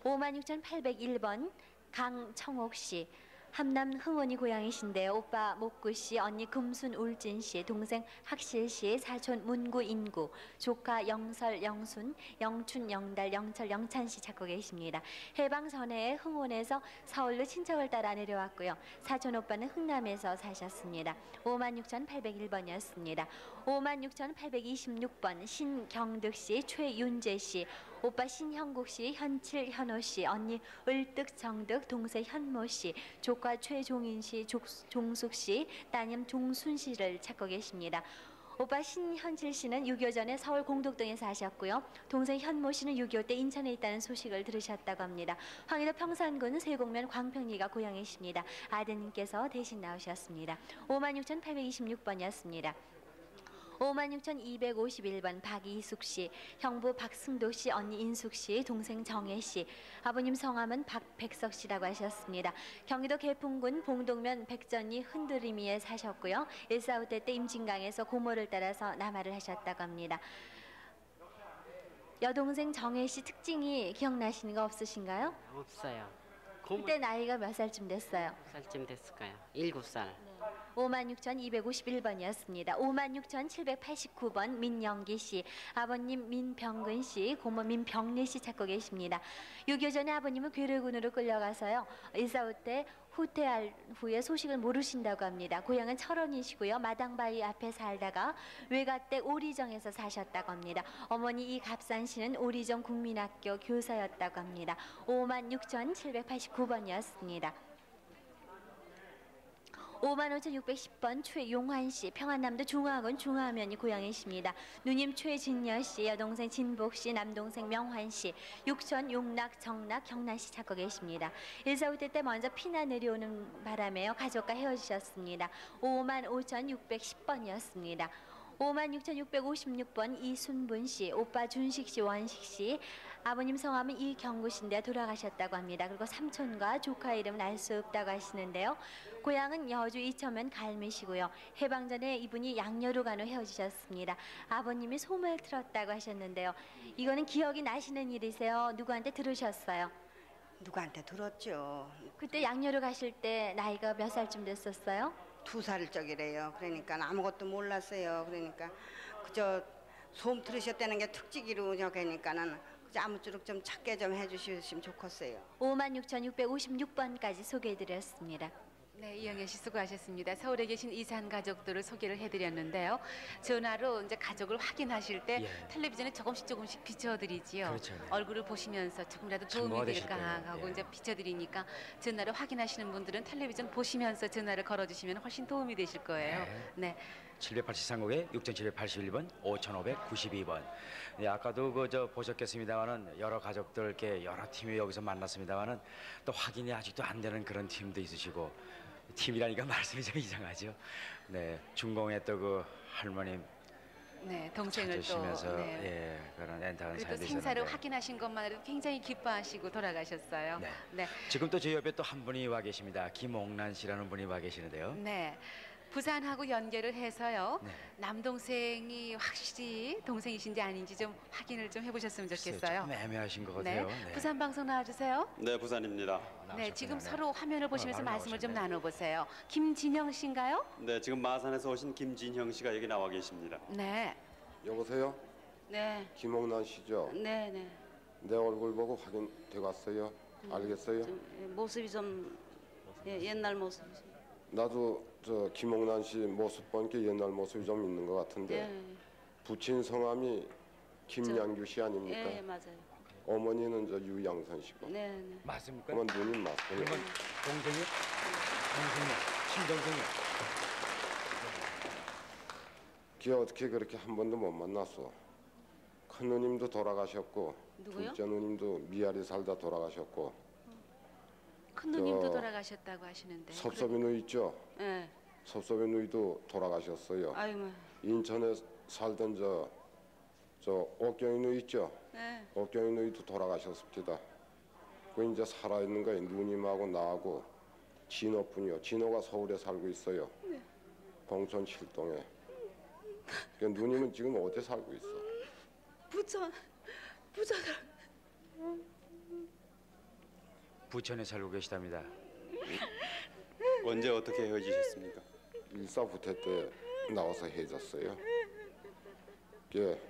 56,801번 강청옥 씨, 함남 흥원이 고향이신데요. 오빠 목구 씨, 언니 금순 울진 씨, 동생 학실 씨, 사촌 문구 인구, 조카 영설 영순, 영춘 영달 영철 영찬 씨 찾고 계십니다. 해방 전에 흥원에서 서울로 친척을 따라 내려왔고요. 사촌 오빠는 흥남에서 사셨습니다. 56,801번이었습니다. 56,826번 신경득 씨, 최윤재 씨, 오빠 신형국 씨, 현칠 현호 씨, 언니 을득 정득, 동생 현모 씨, 조카 최종인 씨, 종숙 씨, 따님 종순 씨를 찾고 계십니다. 오빠 신현칠 씨는 6.25 전에 서울 공덕동에 사셨고요. 동생 현모 씨는 6.25 때 인천에 있다는 소식을 들으셨다고 합니다. 황해도 평산군 세곡면 광평리가 고향이십니다. 아드님께서 대신 나오셨습니다. 56,826번이었습니다. 56,251번 박이숙 씨, 형부 박승도 씨, 언니 인숙 씨, 동생 정혜 씨, 아버님 성함은 박백석 씨라고 하셨습니다. 경기도 개풍군 봉동면 백전리 흔들림이에 사셨고요. 1.45때 때 임진강에서 고모를 따라서 남하를 하셨다고 합니다. 여동생 정혜 씨 특징이 기억나시는 거 없으신가요? 없어요. 그때 나이가 몇 살쯤 됐어요? 몇 살쯤 됐을까요? 7살. 56,251번이었습니다. 56,789번 민영기 씨, 아버님 민병근 씨, 고모 민병래 씨 찾고 계십니다. 6.25 전에 아버님은 괴뢰군으로 끌려가서요. 1.45 때 후퇴할 후에 소식을 모르신다고 합니다. 고향은 철원이시고요. 마당바위 앞에 살다가 외가 때 오리정에서 사셨다고 합니다. 어머니 이갑산 씨는 오리정 국민학교 교사였다고 합니다. 56,789번이었습니다. 55,610번 최용환 씨, 평안남도 중화군 중화면이 고향이십니다. 누님 최진여 씨, 여동생 진복 씨, 남동생 명환 씨, 육천 용락 정락 경란 씨 찾고 계십니다. 1.45 때 먼저 피나 내려오는 바람에요. 가족과 헤어지셨습니다. 55,610번이었습니다. 56,656번 이순분 씨, 오빠 준식 씨, 원식 씨, 아버님 성함은 이경구 씨인데 돌아가셨다고 합니다. 그리고 삼촌과 조카 이름은 알 수 없다고 하시는데요. 고향은 여주 이천면 갈매시고요. 해방 전에 이분이 양녀로 간 후 헤어지셨습니다. 아버님이 소문을 틀었다고 하셨는데요. 이거는 기억이 나시는 일이세요? 누구한테 들으셨어요? 누구한테 들었죠. 그때 양녀로 가실 때 나이가 몇 살쯤 됐었어요? 2살 적이래요. 그러니까 아무것도 몰랐어요. 그러니까 그저 소음 들으셨다는 게 특징이로 그러니까는 아무쪼록 좀 찾게 좀 해주시면 좋겠어요. 56,656번까지 소개해드렸습니다. 네, 이영애 씨 수고하셨습니다. 서울에 계신 이산 가족들을 소개를 해드렸는데요. 전화로 이제 가족을 확인하실 때 텔레비전에 조금씩 비춰드리지요. 그렇죠, 네. 얼굴을 보시면서 조금이라도 참고가 도움이 되실 될까 거예요. 하고 예. 이제 비춰드리니까 전화를 확인하시는 분들은 텔레비전 보시면서 전화를 걸어주시면 훨씬 도움이 되실 거예요. 네. 783국에 6781번 5592번. 네, 아까도 그저 보셨겠습니다만은 여러 가족들 이렇게 여러 팀이 여기서 만났습니다만은 또 확인이 아직도 안 되는 그런 팀도 있으시고 팀이라니까 말씀이 좀 이상하죠. 네, 중공에 또 그 할머님 네, 동생을 또 찾으시면서 네. 예, 그런 엔타한 그리고 사연도 생사를 있었는데 확인하신 것만으로도 굉장히 기뻐하시고 돌아가셨어요. 네. 네. 지금 또 저희 옆에 또 한 분이 와 계십니다. 김옥란 씨라는 분이 와 계시는데요. 네. 부산하고 연결을 해서요. 네. 남동생이 확실히 동생이신지 아닌지 좀 확인을 좀 해보셨으면 좋겠어요. 좀 애매하신 것 네. 같아요. 네. 부산 방송 나와주세요. 네, 부산입니다. 네, 지금 서로 화면을 보시면서 바로 말씀을 좀 나눠보세요. 김진영 씨인가요? 네, 지금 마산에서 오신 김진형 씨가 여기 나와 계십니다. 네. 여보세요? 네. 김옥란 씨죠? 네네. 내 얼굴 보고 확인돼 갔어요? 알겠어요? 모습이 좀 옛날 모습. 나도 저 김옥란 씨 모습 보니까 옛날 모습이 좀 있는 것 같은데 네. 부친 성함이 김양규 씨 아닙니까? 네, 맞아요. 어머니는 저 유양선 씨고. 네. 맞습니까? 그러면 누님 맞고요. 그러면 동생이? 친동생이? 걔 어떻게 그렇게 한 번도 못 만났어? 큰 누님도 돌아가셨고 누구요? 둘째 누님도 미아리 살다 돌아가셨고 큰 누님도 저 돌아가셨다고 하시는데. 섭섭이 누이 있죠? 네. 섭섭이 누이도 돌아가셨어요. 아이고. 인천에 살던 저 옥경이 누이 있죠? 네. 옥경이 누이도 돌아가셨습니다. 그 이제 살아있는 거예요. 누님하고 나하고 진호뿐이요. 진호가 서울에 살고 있어요. 네. 봉천 7동에. 그러니까 누님은 지금 어디 살고 있어? 부천을. 부천에 살고 계시답니다. 언제 어떻게 헤어지셨습니까? 일사후퇴 때 나와서 헤어졌어요. 예,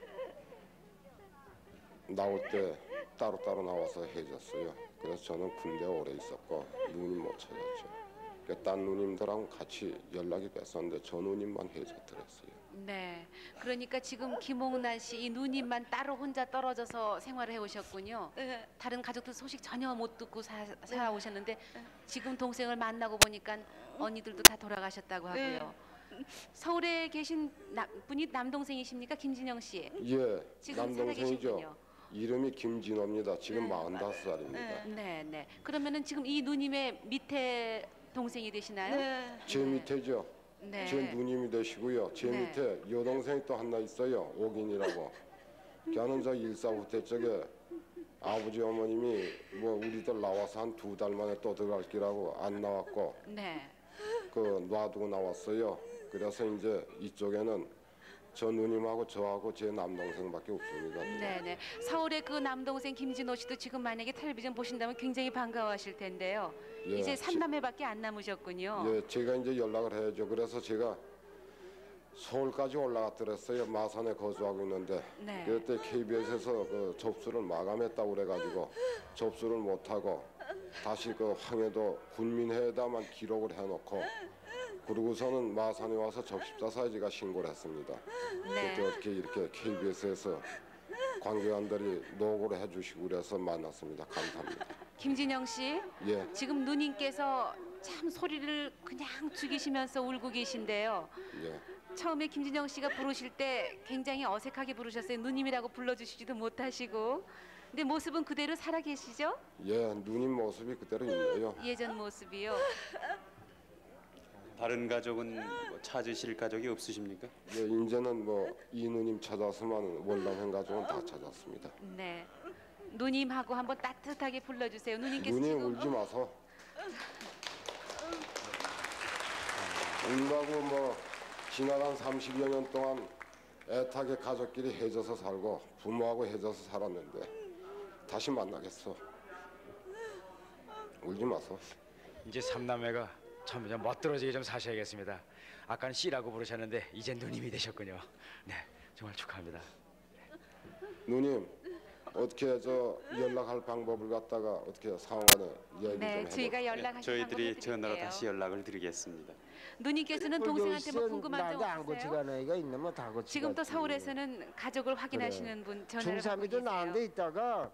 나올 때 따로따로 나와서 헤어졌어요. 그래서 저는 군대 오래 있었고 누님 못 찾았죠. 딴 누님들하고 같이 연락이 됐었는데 저 누님만 헤어졌더랬어요. 네. 그러니까 지금 김옥란 씨 이 누님만 따로 혼자 떨어져서 생활을 해오셨군요. 다른 가족들 소식 전혀 못 듣고 살아오셨는데 지금 동생을 만나고 보니까 언니들도 다 돌아가셨다고 하고요. 서울에 계신 분이 남동생이십니까? 김진영 씨. 예, 지금 남동생이죠. 살아계시군요. 이름이 김진호입니다. 지금 45살입니다. 네, 네. 그러면은 지금 이 누님의 밑에 동생이 되시나요? 제 밑에죠. 네. 제 누님이 되시고요. 제 네. 밑에 여동생이 또 하나 있어요. 옥인이라고. 걔는 저 일사후퇴 쪽에 아버지 어머님이 뭐 우리들 나와서 한 2달 만에 또 들어갈 기라고 안 나왔고 네. 그 놔두고 나왔어요. 그래서 이제 이쪽에는 저 누님하고 저하고 제 남동생밖에 없습니다. 네네. 서울의 그 남동생 김진호 씨도 지금 만약에 텔레비전 보신다면 굉장히 반가워하실 텐데요. 예, 이제 3남매밖에 안 남으셨군요. 예, 제가 이제 연락을 해야죠. 그래서 제가 서울까지 올라갔더랬어요. 마산에 거주하고 있는데 네. 그때 KBS에서 그 접수를 마감했다고 그래가지고 접수를 못하고 다시 그 황해도 군민회에다만 기록을 해놓고 그러고서는 마산에 와서 접십자사에 제가 신고를 했습니다. 네. 그때 어떻게 이렇게 KBS에서 관계관들이 노고를 해주시고 그래서 만났습니다. 감사합니다. 김진영 씨, 예. 지금 누님께서 참 소리를 그냥 죽이시면서 울고 계신데요. 예. 처음에 김진영 씨가 부르실 때 굉장히 어색하게 부르셨어요. 누님이라고 불러주시지도 못하시고. 근데 모습은 그대로 살아 계시죠? 예, 누님 모습이 그대로 있네요. 예전 모습이요. 다른 가족은 뭐 찾으실 가족이 없으십니까? 예, 이제는 뭐 이 누님 찾았으면 월남행 가족은 다 찾았습니다. 네. 누님하고 한번 따뜻하게 불러주세요. 누님께서 누님 지금 울지 마서. 울라고 뭐 지나간 30여 년 동안 애타게 가족끼리 헤어져서 살고 부모하고 헤어져서 살았는데 다시 만나겠어. 울지 마서. 이제 3남매가 참 멋들어지게 좀 사셔야겠습니다. 아까는 씨라고 부르셨는데 이제 누님이 되셨군요. 네, 정말 축하합니다. 누님 어떻게 저 연락할 방법을 갖다가 어떻게 상황안에 얘기 좀 네, 해보세요. 저희가 연락하신 저희들이 방법을 전화로 드릴게요. 다시 연락을 드리겠습니다. 누님께서는 동생한테 뭐 궁금한 점 안 없으세요? 고치가는 애가 있는 뭐다 고치가. 지금 또 서울에서는 가족을 확인하시는 분 전화를 받고 중3이도 계세요. 나한테 있다가